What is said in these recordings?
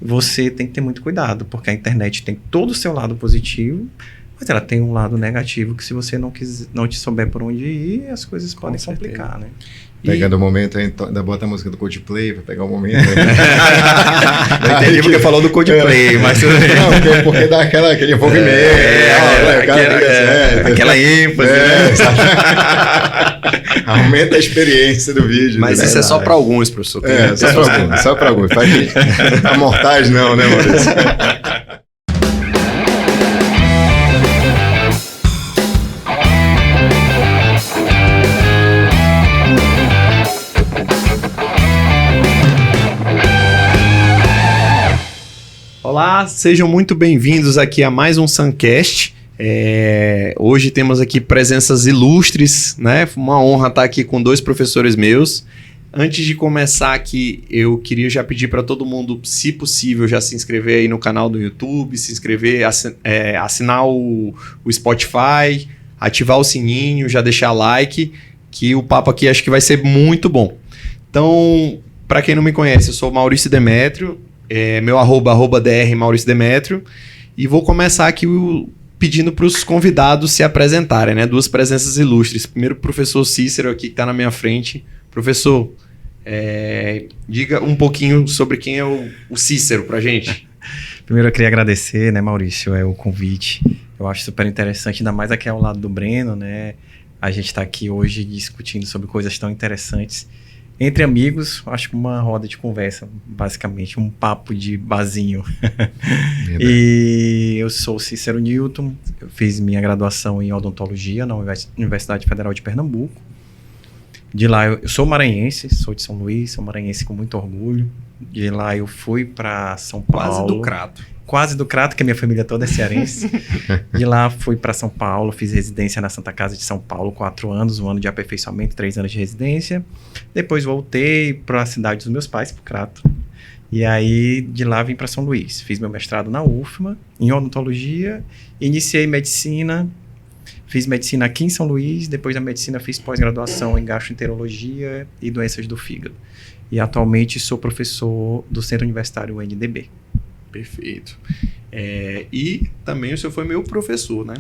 você tem que ter muito cuidado, porque a internet tem todo o seu lado positivo, mas ela tem um lado negativo que se você não te souber por onde ir, as coisas podem complicar, né? Pegando o momento aí, ainda bota a música do Coldplay pra pegar o momento. Não entendi porque falou do Coldplay, mas... Não, porque dá aquele envolvimento. Aquela ênfase, né? Aumenta a experiência do vídeo. Mas isso é só para alguns, professor. Só para alguns. A mortagem não, né, Maurício? Olá, sejam muito bem-vindos aqui a mais um Suncast. Hoje temos aqui presenças ilustres, né? Uma honra estar aqui com dois professores meus. Antes de começar aqui, eu queria já pedir para todo mundo, se possível, já se inscrever aí no canal do YouTube, se inscrever, assinar o Spotify, ativar o sininho, já deixar like, que o papo aqui acho que vai ser muito bom. Então, para quem não me conhece, eu sou Maurício Demétrio, meu arroba dr Maurício Demétrio, e vou começar aqui pedindo para os convidados se apresentarem, né? Duas presenças ilustres. Primeiro, o professor Cícero aqui, que está na minha frente. Professor, diga um pouquinho sobre quem é o Cícero para a gente. Primeiro, eu queria agradecer, né, Maurício, o convite. Eu acho super interessante, ainda mais aqui ao lado do Breno, né? A gente está aqui hoje discutindo sobre coisas tão interessantes. Entre amigos, acho que uma roda de conversa, basicamente, um papo de barzinho. E eu sou Cícero Newton, eu fiz minha graduação em odontologia na Universidade Federal de Pernambuco. De lá, eu sou maranhense, sou de São Luís, sou maranhense com muito orgulho. De lá eu fui para São Paulo. Quase do Crato, que a minha família toda é cearense. De lá fui para São Paulo, fiz residência na Santa Casa de São Paulo, 4 anos, 1 ano de aperfeiçoamento, 3 anos de residência. Depois voltei para a cidade dos meus pais, para o Crato. E aí, de lá vim para São Luís. Fiz meu mestrado na UFMA, em odontologia, iniciei medicina, fiz medicina aqui em São Luís, depois da medicina fiz pós-graduação em gastroenterologia e doenças do fígado. E atualmente sou professor do Centro Universitário UNDB. Perfeito. E também o senhor foi meu professor, né?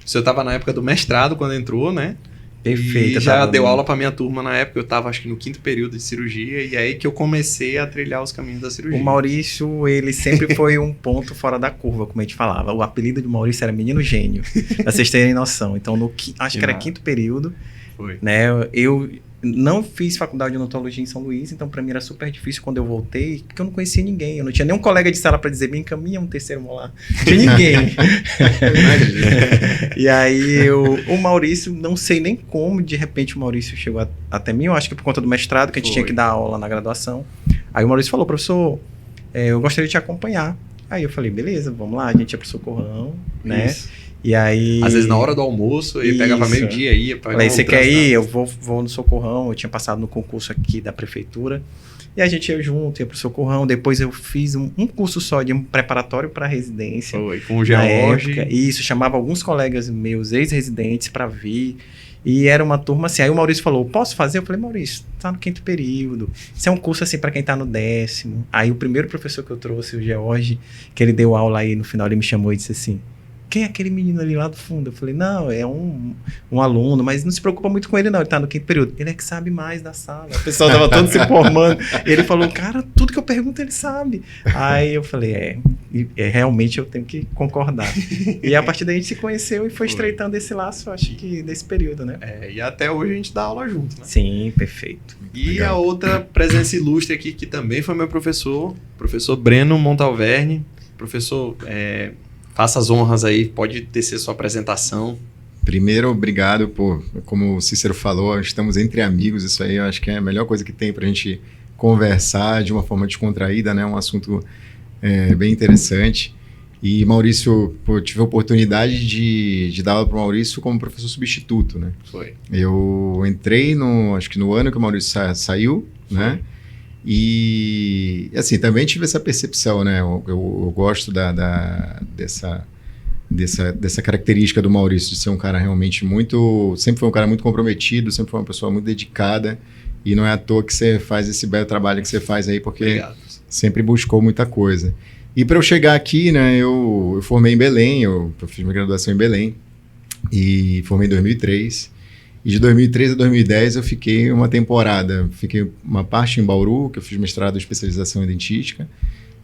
O senhor estava na época do mestrado quando entrou, né? Perfeito. E já deu aula para minha turma na época, eu estava acho que no 5º período de cirurgia, e é aí que eu comecei a trilhar os caminhos da cirurgia. O Maurício, ele sempre foi um ponto fora da curva, como a gente falava. O apelido de Maurício era Menino Gênio, pra vocês terem noção. Então, acho que era 5º período, foi. Né? Eu não fiz faculdade de odontologia em São Luís, então para mim era super difícil quando eu voltei, porque eu não conhecia ninguém. Eu não tinha nenhum colega de sala para dizer, me encaminha um terceiro molar. Não tinha ninguém. E aí, o Maurício, não sei nem como, de repente o Maurício chegou até mim, eu acho que por conta do mestrado, que a gente tinha que dar aula na graduação. Aí o Maurício falou, professor, eu gostaria de te acompanhar. Aí eu falei, beleza, vamos lá, a gente ia pro Socorrão, né? Isso. E aí... Às vezes na hora do almoço, ele pegava meio-dia e ia para... Falei, você quer ir? Eu vou no Socorrão. Eu tinha passado no concurso aqui da prefeitura. E a gente ia junto, ia pro Socorrão. Depois eu fiz um curso só de um preparatório para residência. Foi, com o George. Isso, chamava alguns colegas meus, ex-residentes, para vir. E era uma turma assim. Aí o Maurício falou, posso fazer? Eu falei, Maurício, tá no 5º período. Isso é um curso assim para quem tá no 10º. Aí o primeiro professor que eu trouxe, o George, que ele deu aula aí no final, ele me chamou e disse assim, quem é aquele menino ali lá do fundo? Eu falei, não, é um aluno, mas não se preocupa muito com ele não, ele tá no 5º período. Ele é que sabe mais da sala. O pessoal tava todo se formando. E ele falou, cara, tudo que eu pergunto ele sabe. Aí eu falei, realmente eu tenho que concordar. E a partir daí a gente se conheceu e foi estreitando esse laço, acho que desse período, né? E até hoje a gente dá aula junto, né? Sim, perfeito. E legal. A outra presença ilustre aqui, que também foi meu professor Breno Montalverne. Professor, faça as honras aí, pode tecer sua apresentação. Primeiro, obrigado como o Cícero falou, estamos entre amigos, isso aí eu acho que é a melhor coisa que tem para a gente conversar de uma forma descontraída, né? Um assunto bem interessante. E Maurício, tive a oportunidade de dar aula para o Maurício como professor substituto, né? Foi. Eu entrei acho que no ano que o Maurício saiu, né? E, assim, também tive essa percepção, né? Eu gosto dessa característica do Maurício, de ser um cara realmente sempre foi um cara muito comprometido, sempre foi uma pessoa muito dedicada, e não é à toa que você faz esse belo trabalho que você faz aí, porque obrigado. sempre buscou muita coisa. E para eu chegar aqui, né, eu formei em Belém, eu fiz minha graduação em Belém e formei em 2003. E de 2003 a 2010 eu fiquei uma temporada, fiquei uma parte em Bauru, que eu fiz mestrado de especialização em dentística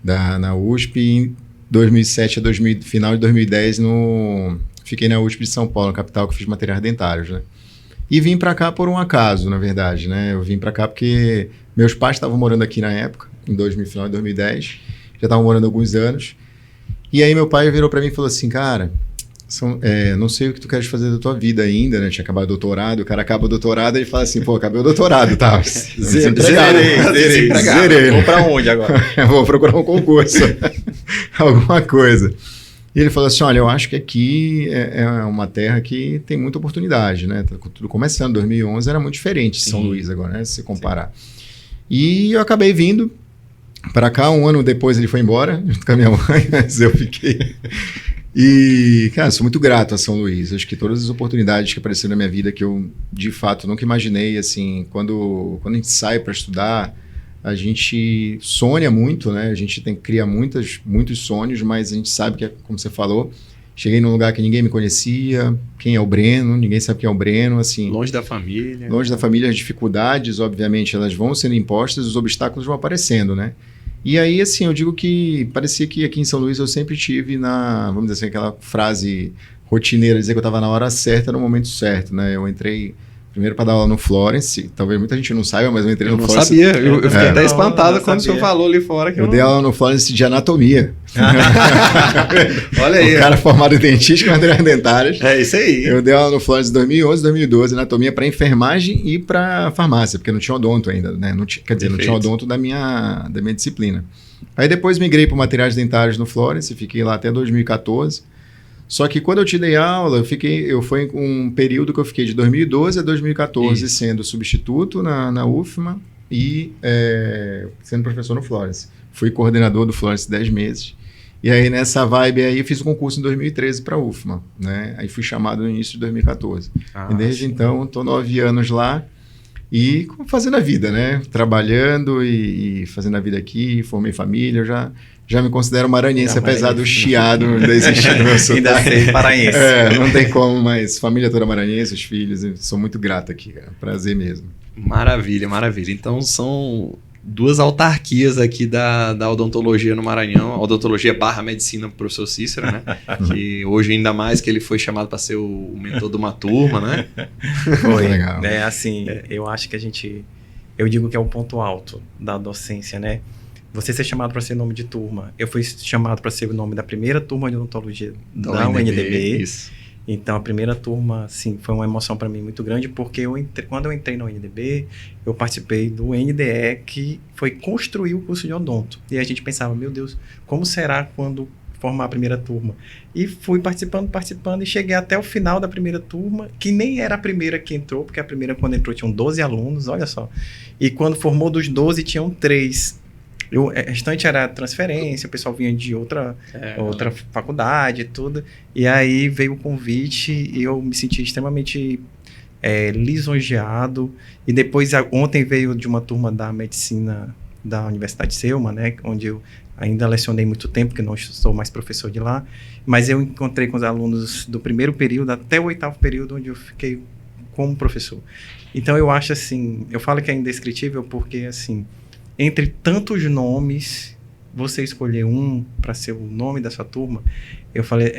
na USP, e em 2007 a final de 2010 fiquei na USP de São Paulo, na capital, que eu fiz materiais dentários, né? E vim para cá por um acaso, na verdade, né? Eu vim para cá porque meus pais estavam morando aqui na época, final de 2010, já estavam morando há alguns anos. E aí meu pai virou para mim e falou assim, cara, não sei o que tu queres fazer da tua vida ainda, né? Tinha acabado o doutorado, o cara acaba o doutorado e fala assim, pô, acabei o doutorado, tá? Zerei. Vou pra onde agora? Vou procurar um concurso, alguma coisa. E ele falou assim, olha, eu acho que aqui é uma terra que tem muita oportunidade, né? Tá tudo começando, 2011 era muito diferente de São Luís agora, né? Se você comparar. Sim. E eu acabei vindo para cá, um ano depois ele foi embora, junto com a minha mãe, mas eu fiquei... E, cara, sou muito grato a São Luís. Acho que todas as oportunidades que apareceram na minha vida que eu, de fato, nunca imaginei, assim, quando a gente sai para estudar, a gente sonha muito, né? A gente cria muitos sonhos, mas a gente sabe que, como você falou, cheguei num lugar que ninguém me conhecia, quem é o Breno, ninguém sabe quem é o Breno, assim... Longe da família. Longe da família, as dificuldades, obviamente, elas vão sendo impostas, os obstáculos vão aparecendo, né? E aí, assim, eu digo que parecia que aqui em São Luís eu sempre tive vamos dizer assim, aquela frase rotineira, dizer que eu estava na hora certa, no momento certo, né? Eu entrei primeiro para dar aula no Florence, talvez muita gente não saiba, mas eu entrei no Florence. Eu não sabia, eu fiquei até espantado quando o senhor falou ali fora. Que eu dei aula no Florence de anatomia. Olha aí. O cara formado em dentística e materiais dentários. É isso aí. Eu dei aula no Florence em 2011, 2012, anatomia para enfermagem e para farmácia, porque não tinha odonto ainda, né? Não tinha odonto da minha disciplina. Aí depois migrei para materiais dentários no Florence, fiquei lá até 2014. Só que quando eu te dei aula, foi um período que eu fiquei de 2012 a 2014 sendo substituto na UFMA e sendo professor no Florence. Fui coordenador do Florence 10 meses. E aí nessa vibe aí eu fiz o concurso em 2013 para a UFMA, né? Aí fui chamado no início de 2014. E desde então estou 9 anos lá e fazendo a vida, né? Trabalhando e fazendo a vida aqui, formei família, eu já me considero maranhense, apesar do chiado da existir no meu sotaque. Ainda sei paraense. Não tem como, mas família toda maranhense, os filhos, eu sou muito grato aqui, cara. Prazer mesmo. Maravilha, maravilha. Então são duas autarquias aqui da odontologia no Maranhão, a odontologia / medicina pro professor Cícero, né? Que hoje ainda mais que ele foi chamado para ser o mentor de uma turma, né? Foi, legal. Eu acho que eu digo que é o ponto alto da docência, né? Você ser chamado para ser nome de turma. Eu fui chamado para ser o nome da primeira turma de odontologia da UNDB. Isso. Então, a primeira turma, sim, foi uma emoção para mim muito grande, porque quando eu entrei na UNDB, eu participei do NDE, que foi construir o curso de odonto. E a gente pensava, meu Deus, como será quando formar a primeira turma? E fui participando, e cheguei até o final da primeira turma, que nem era a primeira que entrou, porque a primeira, quando entrou, tinham 12 alunos, olha só. E quando formou dos 12, tinham 3. O restante era transferência, o pessoal vinha de outra faculdade e tudo. E aí veio o convite e eu me senti extremamente lisonjeado. E depois, ontem veio de uma turma da medicina da Universidade Selma, né, onde eu ainda lecionei muito tempo, porque não sou mais professor de lá. Mas eu encontrei com os alunos do primeiro período até o 8º período, onde eu fiquei como professor. Então eu acho assim, eu falo que é indescritível porque assim, entre tantos nomes, você escolher um para ser o nome da sua turma, eu falei,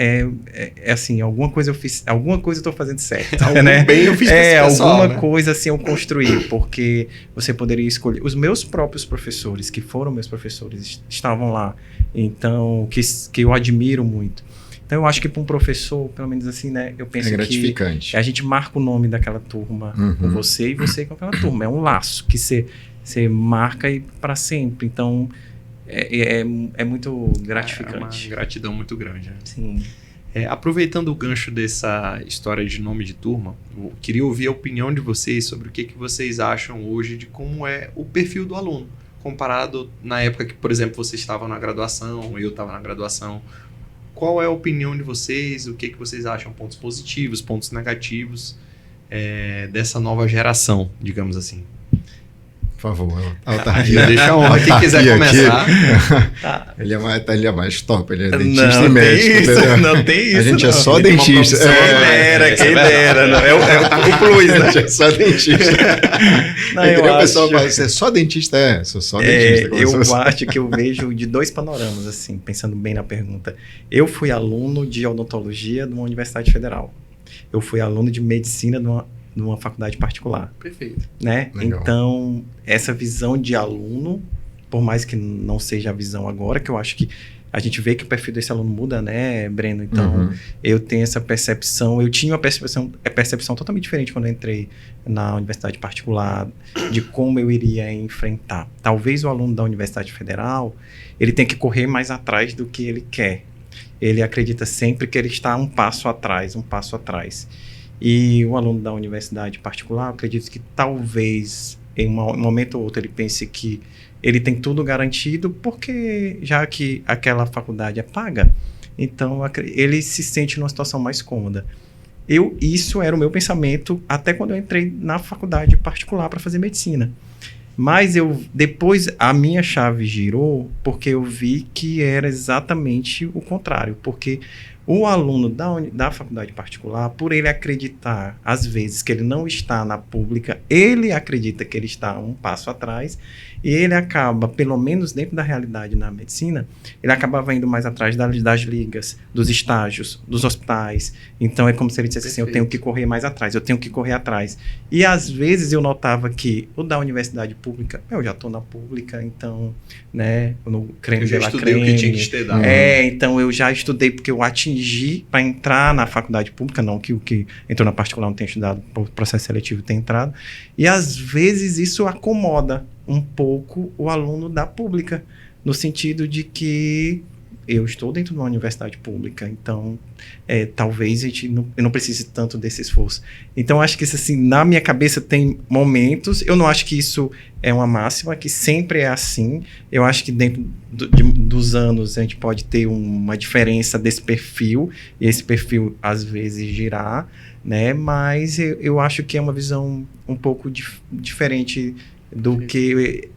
assim, alguma coisa eu fiz, alguma coisa eu estou fazendo certo. Né? Bem eu fiz pessoal, alguma né? coisa assim eu construí, porque você poderia escolher. Os meus próprios professores, que foram meus professores, estavam lá, então, que eu admiro muito. Então, eu acho que para um professor, pelo menos assim, né, eu penso gratificante. Que a gente marca o nome daquela turma com você e você com aquela turma. É um laço que você marca e para sempre. Então, é muito gratificante. É uma gratidão muito grande. Né? Sim. Aproveitando o gancho dessa história de nome de turma, eu queria ouvir a opinião de vocês sobre o que vocês acham hoje de como é o perfil do aluno, comparado na época que, por exemplo, vocês estavam na graduação, eu estava na graduação. Qual é a opinião de vocês? O que vocês acham? Pontos positivos, pontos negativos dessa nova geração, digamos assim? Por favor, Deixa a honra. Quem quiser começar. Tá. Ele é mais top, ele é Não, dentista e tem médico. isso, entendeu? não tem isso. A gente é não. só Ele tem uma dentista. profissão, Quem dera. Não. É o plus, A né? gente é só dentista. Não, Aí que nem eu o pessoal acho- fala, você é só dentista? É, sou só dentista. Como se Eu fosse- acho que eu vejo de dois panoramas, assim, pensando bem na pergunta. Eu fui aluno de odontologia de uma universidade federal. Eu fui aluno de medicina de uma faculdade particular, Perfeito. né? Legal. Então, essa visão de aluno, por mais que não seja a visão agora, que eu acho que a gente vê que o perfil desse aluno muda, né, Breno? Então, Uhum. eu tenho essa percepção, eu tinha uma percepção totalmente diferente quando eu entrei na universidade particular, de como eu iria enfrentar. Talvez o aluno da Universidade Federal, ele tenha que correr mais atrás do que ele quer. Ele acredita sempre que ele está um passo atrás. E o aluno da universidade particular, eu acredito que talvez em um momento ou outro ele pense que ele tem tudo garantido, porque já que aquela faculdade é paga, então ele se sente numa situação mais cômoda. Isso era o meu pensamento até quando eu entrei na faculdade particular para fazer medicina. Mas depois a minha chave girou porque eu vi que era exatamente o contrário. Porque o aluno da faculdade particular, por ele acreditar, às vezes, que ele não está na pública, ele acredita que ele está um passo atrás e ele acaba, pelo menos dentro da realidade na medicina, ele acabava indo mais atrás das ligas, dos estágios, dos hospitais. Então, é como se ele dissesse assim, eu tenho que correr mais atrás, eu tenho que correr atrás. E, às vezes, eu notava que o da universidade pública, eu já estou na pública, então, né, no creme Eu já de la estudei o que creme. tinha que estudar. Então eu já estudei porque eu atingi para entrar na faculdade pública, não que o que entrou na particular não tenha estudado por processo seletivo e tenha entrado. E às vezes isso acomoda um pouco o aluno da pública, no sentido de que eu estou dentro de uma universidade pública, então talvez eu não precise tanto desse esforço. Então acho que isso, assim, na minha cabeça tem momentos, eu não acho que isso é uma máxima, que sempre é assim. Eu acho que dentro dos anos a gente pode ter uma diferença desse perfil, e esse perfil às vezes girar, né? Mas eu acho que é uma visão um pouco diferente do que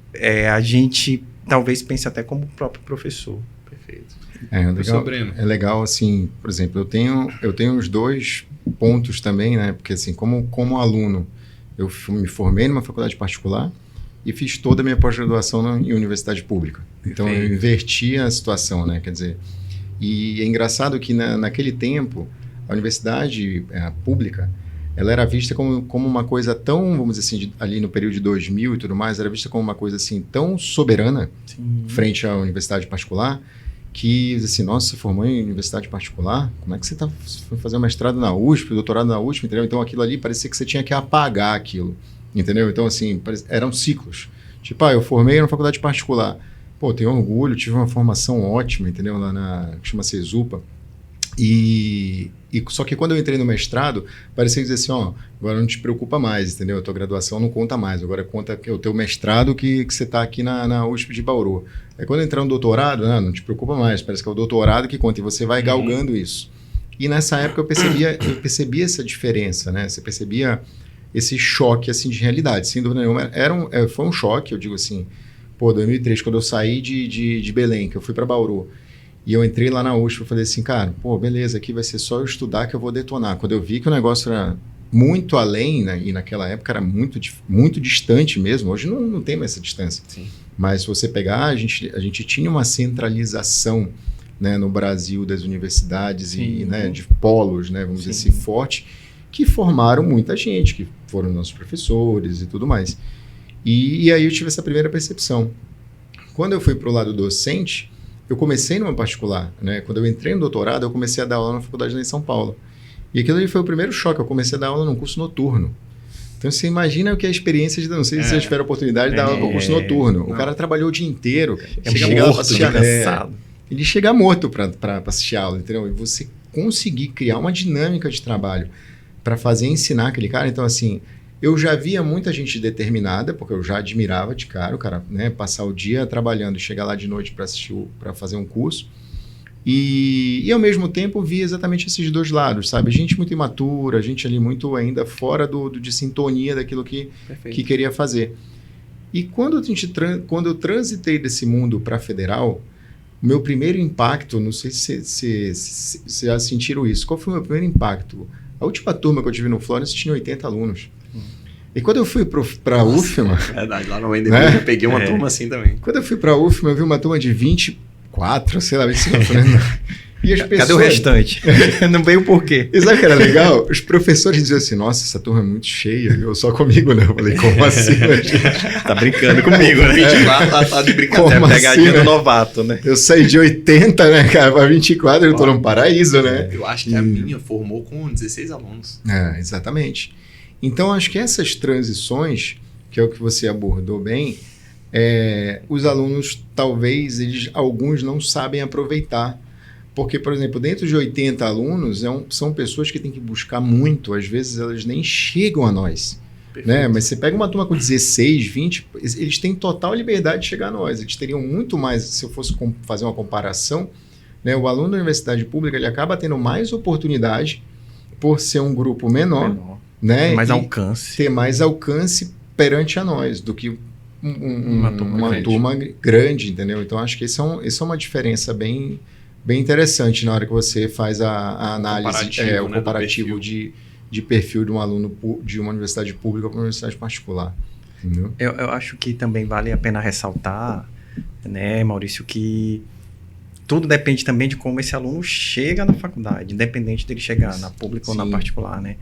a gente talvez pense até como o próprio professor. Perfeito. Legal, Breno. é legal, assim, por exemplo, eu tenho os dois pontos também, né? Porque, assim, como aluno, eu me formei numa faculdade particular e fiz toda a minha pós-graduação em universidade pública. Então, eu inverti a situação, né? Quer dizer, e é engraçado que naquele tempo, a universidade pública, ela era vista como uma coisa tão, vamos dizer assim, ali no período de 2000 e tudo mais, era vista como uma coisa, assim, tão soberana frente à universidade particular, que, assim, nossa, você formou em universidade particular? Como é que você foi fazer um mestrado na USP, doutorado na USP, entendeu? Então, aquilo ali parecia que você tinha que apagar aquilo, entendeu? Então, assim, eram ciclos. Tipo, eu formei na faculdade particular. Pô, tenho orgulho, tive uma formação ótima, entendeu? Lá chama-se Exupa. Só que quando eu entrei no mestrado, parecia dizer assim, agora não te preocupa mais, entendeu? A tua graduação não conta mais, agora conta o teu mestrado que você está aqui na USP de Bauru. Aí quando entrar no doutorado, não te preocupa mais, parece que é o doutorado que conta, e você vai galgando isso. E nessa época eu percebia essa diferença, né? Você percebia esse choque, assim, de realidade, sem dúvida nenhuma. Foi um choque, eu digo assim, 2003, quando eu saí de Belém, que eu fui para Bauru, e eu entrei lá na USP, eu falei assim, cara, beleza, aqui vai ser só eu estudar que eu vou detonar. Quando eu vi que o negócio era muito além, né, e naquela época era muito, muito distante mesmo, hoje não tem mais essa distância. Sim. Mas se você pegar, a gente tinha uma centralização, né, no Brasil das universidades e, né, de polos, né, vamos dizer assim, forte, que formaram muita gente, que foram nossos professores e tudo mais. E aí eu tive essa primeira percepção. Quando eu fui para o lado docente, eu comecei numa particular, né? Quando eu entrei no doutorado, eu comecei a dar aula na faculdade lá em São Paulo. E aquilo ali foi o primeiro choque, eu comecei a dar aula num curso noturno. Então você imagina o que é a experiência de, não sei se vocês tiveram a oportunidade de dar aula no curso noturno. O cara trabalhou o dia inteiro, cara. Ele chega morto para assistir a aula, entendeu? E você conseguir criar uma dinâmica de trabalho para ensinar aquele cara, então assim, eu já via muita gente determinada, porque eu já admirava de cara, o cara, né, passar o dia trabalhando e chegar lá de noite para fazer um curso. E ao mesmo tempo via exatamente esses dois lados, sabe? Gente muito imatura, gente ali muito ainda fora de sintonia daquilo que queria fazer. E quando eu transitei desse mundo para federal, o meu primeiro impacto, não sei se já sentiram isso, qual foi o meu primeiro impacto? A última turma que eu tive no Florence tinha 80 alunos. E quando eu fui para a UFMA... É verdade, lá no UNDB eu peguei uma turma assim também. Quando eu fui para a UFMA, eu vi uma turma de 24, sei lá, 25. E as pessoas... Cadê o restante? Não veio por quê? E sabe o que era legal? Os professores diziam assim, nossa, essa turma é muito cheia. Eu só comigo, né? Eu falei, como assim? Tá brincando comigo, né? 24 tá de brincadeira. Como Pegadinha assim, do né? novato, né? Eu saí de 80, né, cara, para 24, eu tô num paraíso, né? Eu acho que a minha formou com 16 alunos. É, exatamente. Então, acho que essas transições, que é o que você abordou bem, os alunos, talvez, alguns não sabem aproveitar. Porque, por exemplo, dentro de 80 alunos, são pessoas que têm que buscar muito, às vezes elas nem chegam a nós. Né? Mas você pega uma turma com 16, 20, eles têm total liberdade de chegar a nós. Eles teriam muito mais, se eu fosse fazer uma comparação, né? O aluno da universidade pública ele acaba tendo mais oportunidade por ser um grupo menor. Né? Tem mais e alcance. ter mais alcance perante a nós do que uma grande. turma grande, entendeu? Então, acho que isso é uma diferença bem interessante na hora que você faz a análise, o comparativo de perfil de um aluno de uma universidade pública para uma universidade particular. Entendeu? Eu acho que também vale a pena ressaltar, né, Maurício, que tudo depende também de como esse aluno chega na faculdade, independente dele chegar na pública ou na particular, né?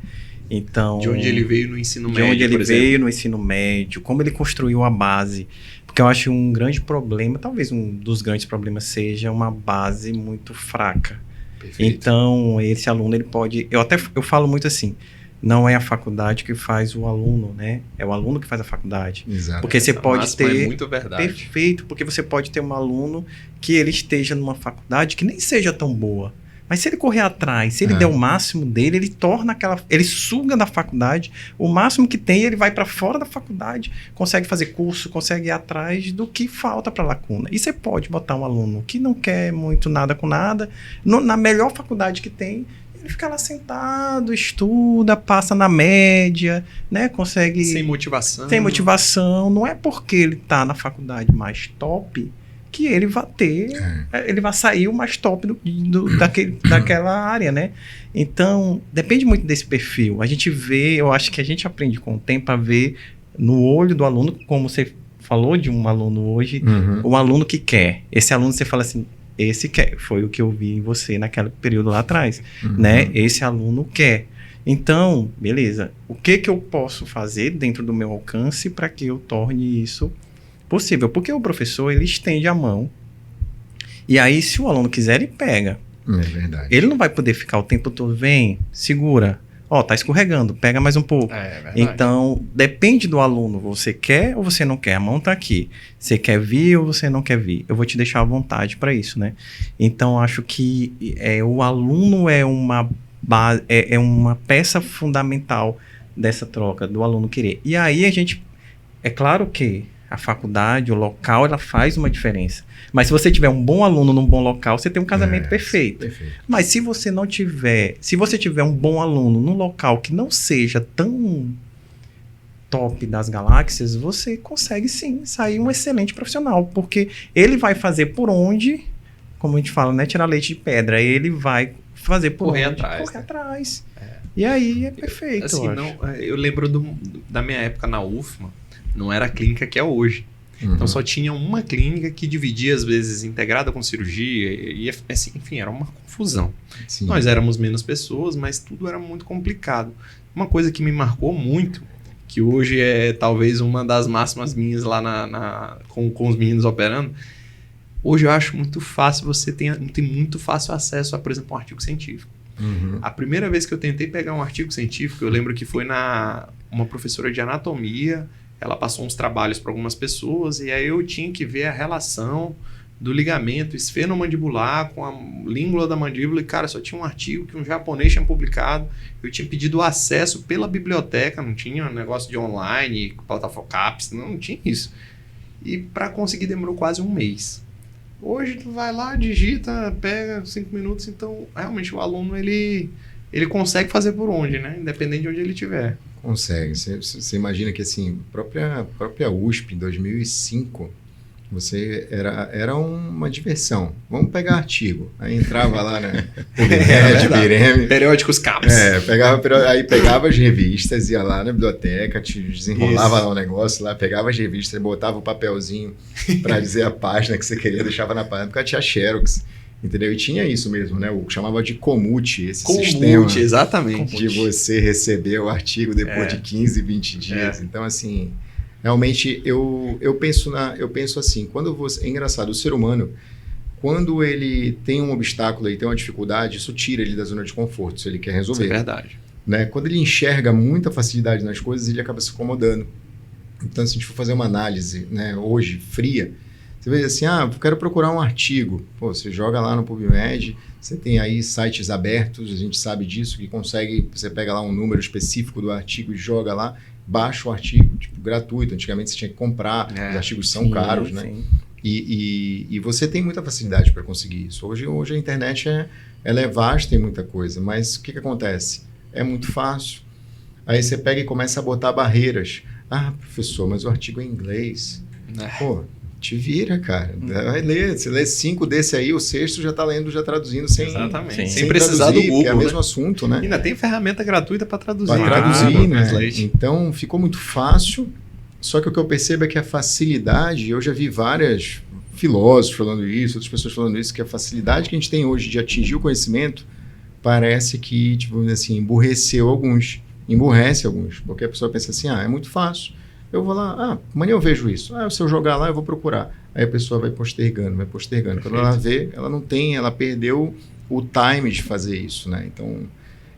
Então, de onde ele veio no ensino médio, de onde ele veio no ensino médio, como ele construiu a base. Porque eu acho um grande problema, talvez um dos grandes problemas seja uma base muito fraca. Perfeito. Então, esse aluno, ele pode... Eu falo muito assim, não é a faculdade que faz o aluno, né? É o aluno que faz a faculdade. Exato. Porque você pode ter... É muito verdade. Perfeito, porque você pode ter um aluno que ele esteja numa faculdade que nem seja tão boa. Mas se ele correr atrás, se ele der o máximo dele, ele torna ele suga da faculdade, o máximo que tem, ele vai para fora da faculdade, consegue fazer curso, consegue ir atrás do que falta para a lacuna. E você pode botar um aluno que não quer muito nada com nada, na melhor faculdade que tem, ele fica lá sentado, estuda, passa na média, né? Consegue... Sem motivação. Sem motivação. Não é porque ele está na faculdade mais top que ele vai ele vai sair o mais top daquela área, né? Então, depende muito desse perfil. A gente vê, eu acho que a gente aprende com o tempo a ver no olho do aluno, como você falou de um aluno hoje, um aluno que quer. Esse aluno, você fala assim, esse quer. Foi o que eu vi em você naquele período lá atrás, né? Esse aluno quer. Então, beleza. O que eu posso fazer dentro do meu alcance para que eu torne isso possível? Porque o professor, ele estende a mão e aí, se o aluno quiser, ele pega. É verdade. Ele não vai poder ficar o tempo todo, vem, segura, tá escorregando, pega mais um pouco. É verdade. Então, depende do aluno, você quer ou você não quer? A mão tá aqui. Você quer vir ou você não quer vir? Eu vou te deixar à vontade para isso, né? Então, acho que o aluno é uma peça fundamental dessa troca, do aluno querer. E aí, é claro que a faculdade, o local, ela faz uma diferença. Mas se você tiver um bom aluno num bom local, você tem um casamento perfeito. Mas se você tiver um bom aluno num local que não seja tão top das galáxias, você consegue sim sair um excelente profissional, porque ele vai fazer por onde, como a gente fala, né, tirar leite de pedra, ele vai fazer por correr onde, atrás. E aí é perfeito. Assim, eu lembro da minha época na UFMA, não era a clínica que é hoje. Então só tinha uma clínica que dividia, às vezes, integrada com cirurgia. E assim, enfim, era uma confusão. Sim. Nós éramos menos pessoas, mas tudo era muito complicado. Uma coisa que me marcou muito, que hoje é talvez uma das máximas minhas lá com os meninos operando, hoje eu acho muito fácil, você tem muito fácil acesso a, por exemplo, um artigo científico. A primeira vez que eu tentei pegar um artigo científico, eu lembro que foi uma professora de anatomia. Ela passou uns trabalhos para algumas pessoas e aí eu tinha que ver a relação do ligamento esfenomandibular com a língula da mandíbula e, cara, só tinha um artigo que um japonês tinha publicado. Eu tinha pedido acesso pela biblioteca, não tinha um negócio de online, plataforma CAPS, não tinha isso. E para conseguir demorou quase um mês. Hoje tu vai lá, digita, pega 5 minutos, então realmente o aluno ele consegue fazer por onde, né? Independente de onde ele estiver. Consegue. Você imagina que, assim, própria USP, em 2005, você era uma diversão. Vamos pegar artigo. Aí entrava lá na PubMed, Bireme. Periódicos CAPS. Pegava as revistas, ia lá na biblioteca, desenrolava lá um negócio lá, pegava as revistas, botava o papelzinho para dizer a página que você queria, deixava na página, porque tinha Xerox. Entendeu? E tinha isso mesmo, né? O chamava de Comute, esse sistema. Exatamente. De você receber o artigo depois de 15, 20 dias. Então, assim, realmente eu penso assim, é engraçado, o ser humano, quando ele tem um obstáculo e tem uma dificuldade, isso tira ele da zona de conforto, se ele quer resolver. Isso é verdade. Né? Quando ele enxerga muita facilidade nas coisas, ele acaba se acomodando. Então, se a gente for fazer uma análise, né, hoje, fria, você vê assim, eu quero procurar um artigo. Pô, você joga lá no PubMed, você tem aí sites abertos, a gente sabe disso, que consegue, você pega lá um número específico do artigo e joga lá, baixa o artigo, gratuito. Antigamente você tinha que comprar, os artigos são caros, né? E você tem muita facilidade para conseguir isso. Hoje a internet ela é vasta, tem muita coisa, mas o que acontece? É muito fácil. Aí você pega e começa a botar barreiras. Professor, mas o artigo é em inglês. Pô, te vira, cara. Vai ler. Você lê 5 desse aí, o sexto já está lendo, já traduzindo sem... Exatamente. Sem precisar traduzir, do Google, é o mesmo assunto, né? E ainda tem ferramenta gratuita para traduzir. Para traduzir, né? Então, ficou muito fácil. Só que o que eu percebo é que a facilidade... Eu já vi vários filósofos falando isso, outras pessoas falando isso, que a facilidade que a gente tem hoje de atingir o conhecimento parece que, tipo assim, emburrece alguns. Porque a pessoa pensa assim, é muito fácil. Eu vou lá, amanhã eu vejo isso. Se eu jogar lá, eu vou procurar. Aí a pessoa vai postergando. Perfeito. Quando ela vê, ela perdeu o time de fazer isso, né? Então,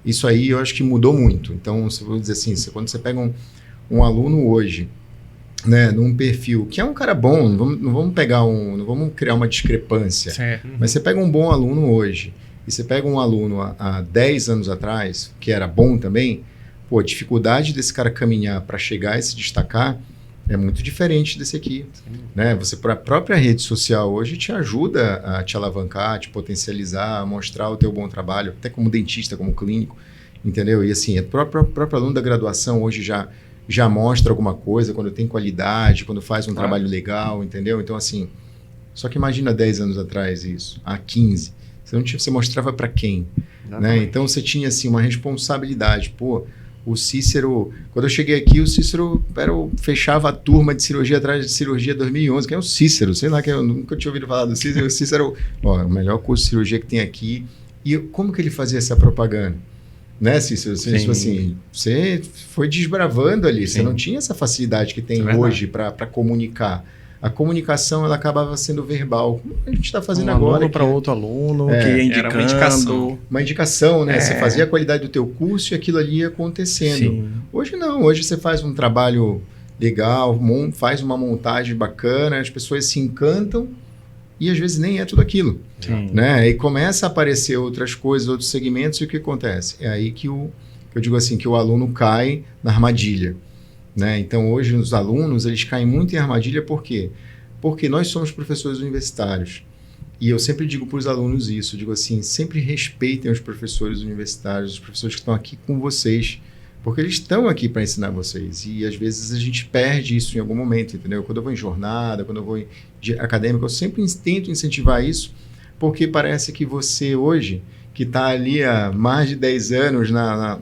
isso aí eu acho que mudou muito. Então, se eu vou dizer assim, quando você pega um aluno hoje, né, num perfil, que é um cara bom, não vamos criar uma discrepância, Certo. mas você pega um bom aluno hoje, e você pega um aluno há 10 anos atrás, que era bom também, a dificuldade desse cara caminhar para chegar e se destacar é muito diferente desse aqui. Né? A própria rede social hoje te ajuda a te alavancar, a te potencializar, a mostrar o teu bom trabalho, até como dentista, como clínico, entendeu? E assim, o próprio aluno da graduação hoje já mostra alguma coisa, quando tem qualidade, quando faz um trabalho legal, entendeu? Então assim, só que imagina 10 anos atrás isso, há 15, você mostrava para quem? Né? Então você tinha assim uma responsabilidade, o Cícero, quando eu cheguei aqui, o Cícero fechava a turma de cirurgia atrás de cirurgia 2011, que é o Cícero, sei lá, que eu nunca tinha ouvido falar do Cícero. O Cícero, o melhor curso de cirurgia que tem aqui. E como que ele fazia essa propaganda? Né, Cícero? Você foi desbravando ali, você não tinha essa facilidade que tem hoje para comunicar. A comunicação ela acabava sendo verbal. Como a gente está fazendo agora. Aluno para outro aluno, que ia indicando. Uma indicação, né? Você fazia a qualidade do teu curso e aquilo ali ia acontecendo. Sim. Hoje não, hoje você faz um trabalho legal, faz uma montagem bacana, as pessoas se encantam e às vezes nem é tudo aquilo. Né? E começa a aparecer outras coisas, outros segmentos, e o que acontece? É aí que eu digo assim, que o aluno cai na armadilha. Né? Então, hoje, os alunos, eles caem muito em armadilha, por quê? Porque nós somos professores universitários. E eu sempre digo para os alunos isso, digo assim, sempre respeitem os professores universitários, os professores que estão aqui com vocês, porque eles estão aqui para ensinar vocês. E, às vezes, a gente perde isso em algum momento, entendeu? Quando eu vou em jornada, quando eu vou em acadêmica, eu sempre tento incentivar isso, porque parece que você, hoje, que está ali há mais de 10 anos na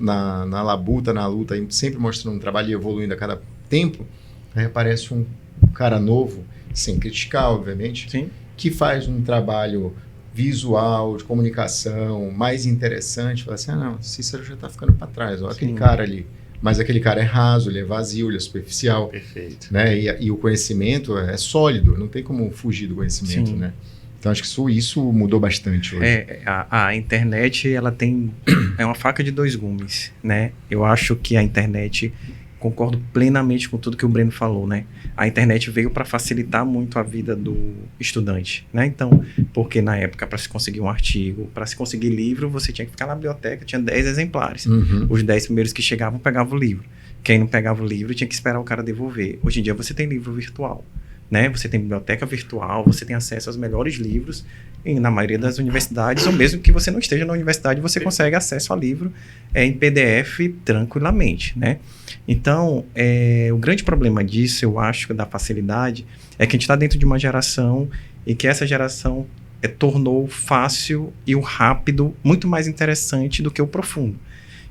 labuta, na luta, sempre mostrando um trabalho e evoluindo a cada tempo, aí aparece um cara novo, sem criticar, obviamente, que faz um trabalho visual, de comunicação, mais interessante, fala assim, não, Cícero já está ficando para trás, olha aquele cara ali. Mas aquele cara é raso, ele é vazio, ele é superficial. Perfeito. Né? E o conhecimento é sólido, não tem como fugir do conhecimento, né? Então, acho que isso mudou bastante hoje. A internet, ela é uma faca de 2 gumes, né? Eu acho que a internet, concordo plenamente com tudo que o Breno falou, né? A internet veio para facilitar muito a vida do estudante, né? Então, porque na época, para se conseguir um artigo, para se conseguir livro, você tinha que ficar na biblioteca, tinha 10 exemplares. Os 10 primeiros que chegavam, pegavam o livro. Quem não pegava o livro, tinha que esperar o cara devolver. Hoje em dia, você tem livro virtual. Né? Você tem biblioteca virtual, você tem acesso aos melhores livros e na maioria das universidades, ou mesmo que você não esteja na universidade, você consegue acesso a livro em PDF tranquilamente, né? Então, o grande problema disso, eu acho, da facilidade, é que a gente está dentro de uma geração e que essa geração tornou o fácil e o rápido muito mais interessante do que o profundo.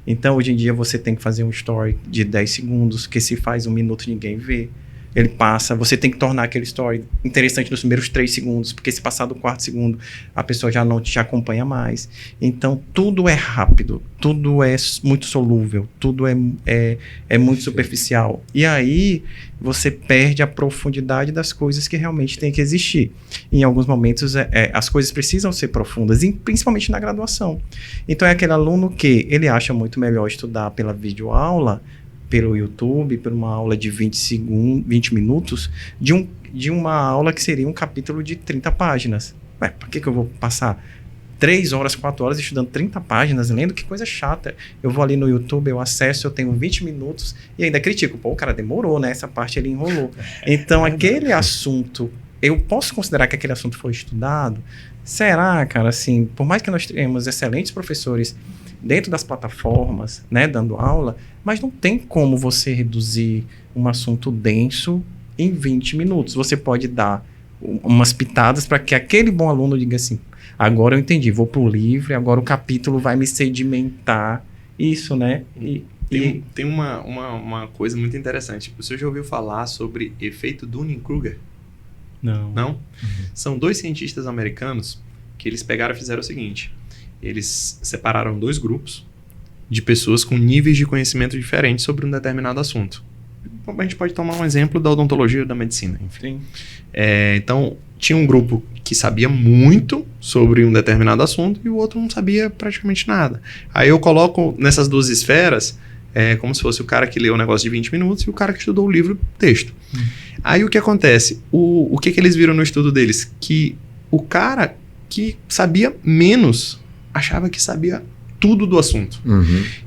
Então, hoje em dia, você tem que fazer um story de 10 segundos, que se faz 1 minuto ninguém vê. Ele passa, você tem que tornar aquele story interessante nos primeiros 3 segundos, porque se passar do 4º segundo, a pessoa já não te acompanha mais. Então, tudo é rápido, tudo é muito solúvel, tudo é muito superficial. E aí, você perde a profundidade das coisas que realmente tem que existir. Em alguns momentos, as coisas precisam ser profundas, e principalmente na graduação. Então, é aquele aluno que ele acha muito melhor estudar pela videoaula, pelo YouTube, por uma aula de 20 minutos, de uma aula que seria um capítulo de 30 páginas. Ué, por que eu vou passar 3 horas, 4 horas estudando 30 páginas, lendo? Que coisa chata. Eu vou ali no YouTube, eu acesso, eu tenho 20 minutos e ainda critico. Pô, o cara demorou, né? Essa parte ele enrolou. Então, aquele assunto, eu posso considerar que aquele assunto foi estudado? Será, cara, assim, por mais que nós tenhamos excelentes professores dentro das plataformas, né, dando aula, mas não tem como você reduzir um assunto denso em 20 minutos. Você pode dar umas pitadas para que aquele bom aluno diga assim, agora eu entendi, vou pro livro, agora o capítulo vai me sedimentar. Isso, né? Tem uma coisa muito interessante. Você já ouviu falar sobre efeito Dunning-Kruger? Não? Não? São 2 cientistas americanos que eles pegaram e fizeram o seguinte. Eles separaram 2 grupos de pessoas com níveis de conhecimento diferentes sobre um determinado assunto. A gente pode tomar um exemplo da odontologia ou da medicina, enfim. Então, tinha um grupo que sabia muito sobre um determinado assunto e o outro não sabia praticamente nada. Aí eu coloco nessas 2 esferas como se fosse o cara que leu o negócio de 20 minutos e o cara que estudou o livro texto. Aí o que acontece? O que eles viram no estudo deles? Que o cara que sabia menos achava que sabia tudo do assunto.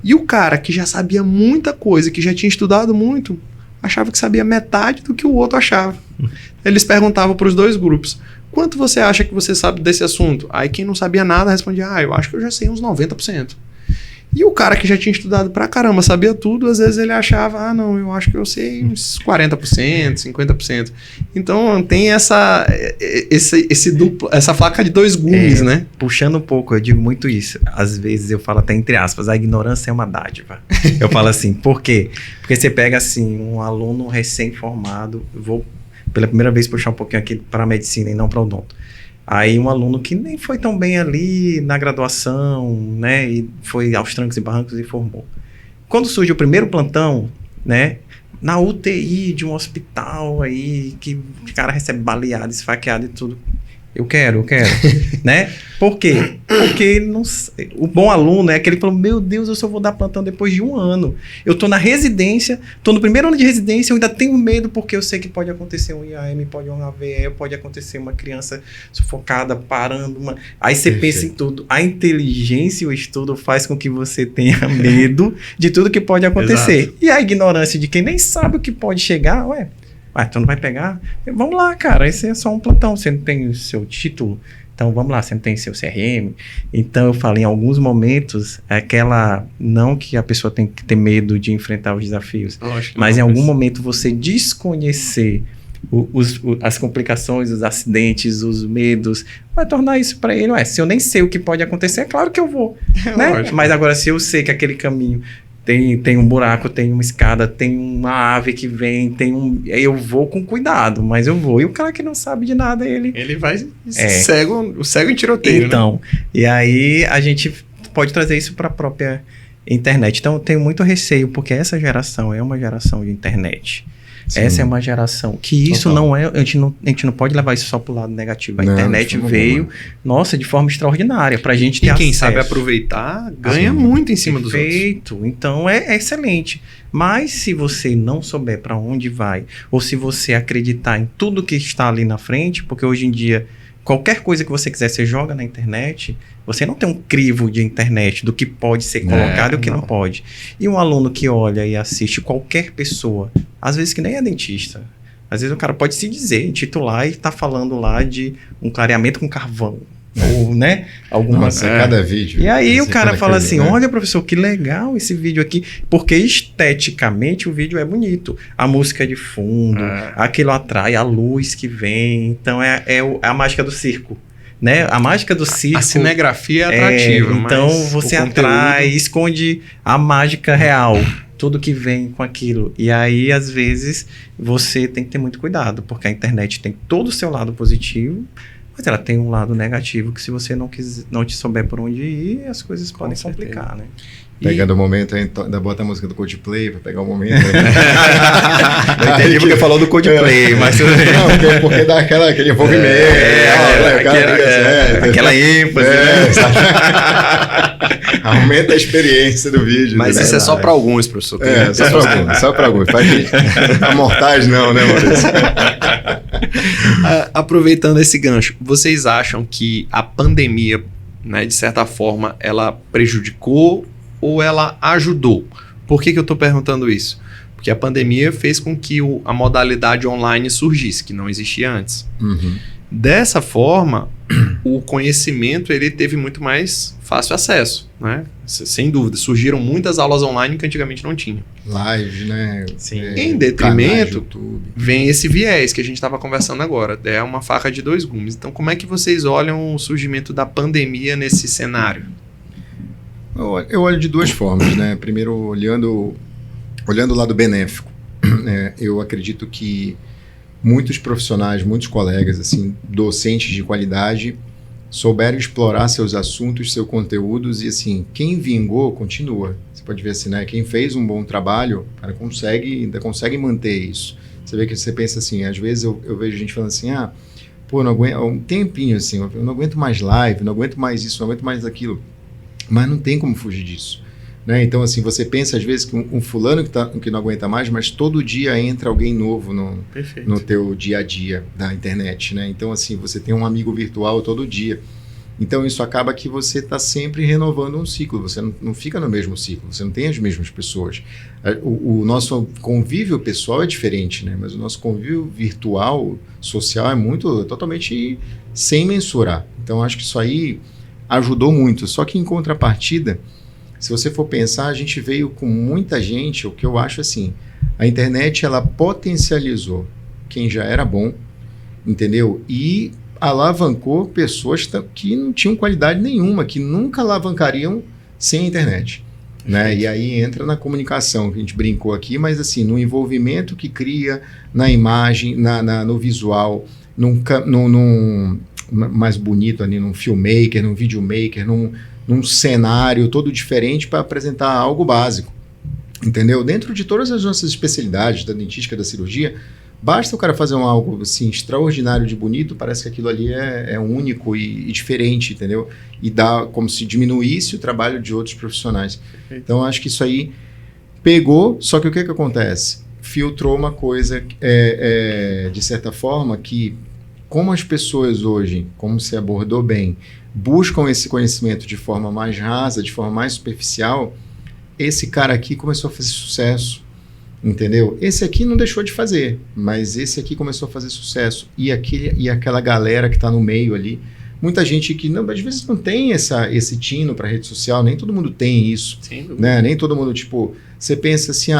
E o cara que já sabia muita coisa, que já tinha estudado muito, achava que sabia metade do que o outro achava. Eles perguntavam para os 2 grupos, quanto você acha que você sabe desse assunto? Aí quem não sabia nada respondia, eu acho que eu já sei uns 90%. E o cara que já tinha estudado pra caramba, sabia tudo, às vezes ele achava, não, eu acho que eu sei uns 40%, 50%. Então tem essa faca de 2 gumes, né? Puxando um pouco, eu digo muito isso. Às vezes eu falo até entre aspas, a ignorância é uma dádiva. Eu falo assim, por quê? Porque você pega assim, um aluno recém-formado, vou pela primeira vez puxar um pouquinho aqui para medicina e não para odonto. Aí um aluno que nem foi tão bem ali na graduação, né, e foi aos trancos e barrancos e formou. Quando surge o primeiro plantão, né, na UTI de um hospital aí, que o cara recebe baleado, esfaqueado e tudo. Eu quero, né? Por quê? Porque ele não... O bom aluno é aquele que falou, meu Deus, eu só vou dar plantão depois de 1 ano. Eu tô na residência, tô no primeiro ano de residência, eu ainda tenho medo porque eu sei que pode acontecer um IAM, pode um AVE, pode acontecer uma criança sufocada, parando. Aí você pensa em tudo. A inteligência e o estudo faz com que você tenha medo de tudo que pode acontecer. Exato. E a ignorância de quem nem sabe o que pode chegar, tu não vai pegar? Vamos lá, cara, esse é só um plantão, você não tem o seu título, então vamos lá, você não tem seu CRM. Então eu falo, em alguns momentos, não que a pessoa tem que ter medo de enfrentar os desafios, mas em algum momento você desconhecer as complicações, os acidentes, os medos, vai tornar isso para ele, se eu nem sei o que pode acontecer, é claro que eu vou, né? Mas agora se eu sei que aquele caminho tem um buraco, tem uma escada, tem uma ave que vem, eu vou com cuidado, mas eu vou. E o cara que não sabe de nada, ele vai cego em tiroteio, então, né? E aí a gente pode trazer isso para a própria internet. Então eu tenho muito receio, porque essa geração é uma geração de internet. Sim. Essa é uma geração que isso não é... A gente não pode levar isso só pro lado negativo. A internet veio, de forma extraordinária pra gente ter acesso. E quem sabe aproveitar, ganha muito em cima dos outros. Perfeito. Então, é excelente. Mas se você não souber para onde vai, ou se você acreditar em tudo que está ali na frente, porque hoje em dia, qualquer coisa que você quiser, você joga na internet, você não tem um crivo de internet do que pode ser colocado e o que não pode. E um aluno que olha e assiste qualquer pessoa, às vezes que nem é dentista, às vezes o cara pode se dizer, intitular e tá falando lá de um clareamento com carvão. ou, né, algumas... Nossa, cada vídeo. E aí o Você cara fala coisa, assim, né? olha, professor, que legal esse vídeo aqui, porque esteticamente o vídeo é bonito. A música de fundo, aquilo atrai, a luz que vem, então é a mágica do circo. Né? A mágica do circo... A cinegrafia é atrativa, então mas você o conteúdo... atrai, esconde a mágica real, tudo que vem com aquilo. E aí, às vezes, você tem que ter muito cuidado, porque a internet tem todo o seu lado positivo, mas ela tem um lado negativo que se você não te souber por onde ir, as coisas podem complicar, né? Pegando o momento, ainda bota a música do Coldplay pra pegar o momento. Não entendi porque falou do Coldplay, mas... Não, porque dá aquele envolvimento. Aquela ênfase, Aumenta a experiência do vídeo. Mas isso é só para alguns, professor. Só para alguns. A mortagem não, né, Maurício? Aproveitando esse gancho, vocês acham que a pandemia, né, de certa forma, ela prejudicou ou ela ajudou? Por que eu estou perguntando isso? Porque a pandemia fez com que a modalidade online surgisse, que não existia antes. Uhum. Dessa forma, o conhecimento ele teve muito mais fácil acesso, né? Sem dúvida, surgiram muitas aulas online que antigamente não tinha. Live, né? Sim. Em detrimento, vem esse viés que a gente estava conversando agora. É uma faca de dois gumes. Então, como é que vocês olham o surgimento da pandemia nesse cenário? Eu olho de duas formas, né? Primeiro, olhando o lado benéfico. Eu acredito que muitos profissionais, muitos colegas, assim, docentes de qualidade, souberam explorar seus assuntos, seus conteúdos e, assim, quem vingou, continua. Você pode ver assim, né? Quem fez um bom trabalho, cara, ainda consegue manter isso. Você vê que você pensa assim, às vezes eu vejo gente falando assim, não aguento, um tempinho assim, eu não aguento mais live, não aguento mais isso, não aguento mais aquilo. Mas não tem como fugir disso. Né? Então, assim, você pensa às vezes que um fulano que não aguenta mais, mas todo dia entra alguém novo no teu dia a dia da internet. Né? Então, assim, você tem um amigo virtual todo dia. Então, isso acaba que você está sempre renovando um ciclo. Você não fica no mesmo ciclo, você não tem as mesmas pessoas. O nosso convívio pessoal é diferente, né? Mas o nosso convívio virtual, social, totalmente sem mensurar. Então, acho que isso aí ajudou muito. Só que em contrapartida, se você for pensar, a gente veio com muita gente, o que eu acho assim, a internet ela potencializou quem já era bom, entendeu? E alavancou pessoas que não tinham qualidade nenhuma, que nunca alavancariam sem a internet. Né? E aí entra na comunicação, que a gente brincou aqui, mas assim, no envolvimento que cria na imagem, no visual, num mais bonito ali, num filmmaker, num videomaker, num cenário todo diferente para apresentar algo básico, entendeu? Dentro de todas as nossas especialidades, da dentística, da cirurgia, basta o cara fazer algo assim, extraordinário de bonito, parece que aquilo ali é único e diferente, entendeu? E dá como se diminuísse o trabalho de outros profissionais. Então, acho que isso aí pegou, só que o que acontece? Filtrou uma coisa, de certa forma, que como as pessoas hoje, como você abordou bem, buscam esse conhecimento de forma mais rasa, de forma mais superficial, esse cara aqui começou a fazer sucesso, entendeu? Esse aqui não deixou de fazer, mas esse aqui começou a fazer sucesso. E aquela galera que está no meio ali, muita gente que às vezes não tem esse tino para rede social, nem todo mundo tem isso, né? Nem todo mundo, tipo, você pensa assim,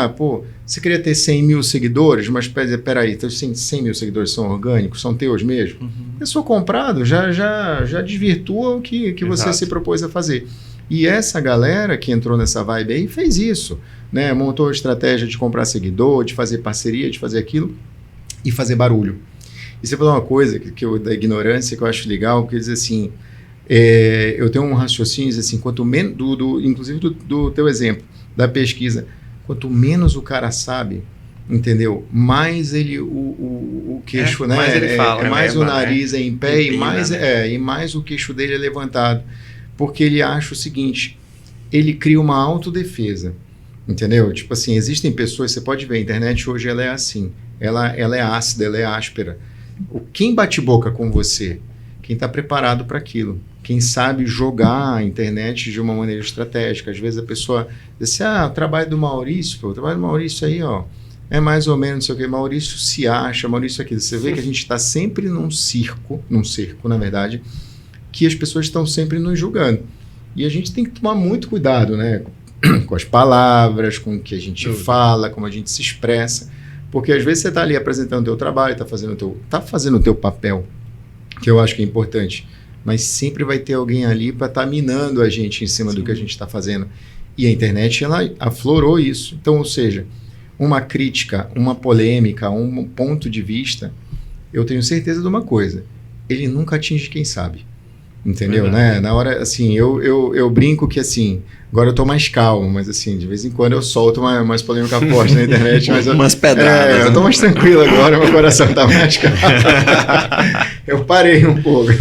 você queria ter 100 mil seguidores, mas peraí, 100 mil seguidores são orgânicos, são teus mesmo? Uhum. Pessoa comprado já desvirtua o que você se propôs a fazer. E essa galera que entrou nessa vibe aí fez isso, né? Montou a estratégia de comprar seguidor, de fazer parceria, de fazer aquilo e fazer barulho. E você falou uma coisa da ignorância que eu acho legal, porque diz assim, eu tenho um raciocínio, diz assim, quanto menos, inclusive do teu exemplo, da pesquisa, quanto menos o cara sabe, entendeu? Mais ele, o queixo, né? Mais ele fala. Mais o nariz em pé e mais o queixo dele é levantado. Porque ele acha o seguinte, ele cria uma autodefesa, entendeu? Tipo assim, existem pessoas, você pode ver, a internet hoje ela é assim, ela é ácida, ela é áspera. Quem bate boca com você? Quem está preparado para aquilo. Quem sabe jogar a internet de uma maneira estratégica. Às vezes a pessoa diz assim, o trabalho do Maurício, o trabalho do Maurício aí, é mais ou menos, não sei o que, Maurício se acha, Maurício aquilo. Você vê que a gente está sempre num cerco, na verdade, que as pessoas estão sempre nos julgando. E a gente tem que tomar muito cuidado, né? Com as palavras, com o que a gente fala, como a gente se expressa. Porque às vezes você está ali apresentando o teu trabalho, está fazendo o teu papel, que eu acho que é importante. Mas sempre vai ter alguém ali para estar minando a gente em cima do que a gente está fazendo. E a internet, ela aflorou isso. Então, ou seja, uma crítica, uma polêmica, um ponto de vista, eu tenho certeza de uma coisa: ele nunca atinge quem sabe. Entendeu, né? Na hora, assim, eu brinco que, assim, agora eu tô mais calmo, mas, assim, de vez em quando eu solto umas polêmicas fortes na internet. Mas umas pedradas. Eu tô mais tranquilo agora, meu coração tá mais calmo. Eu parei um pouco.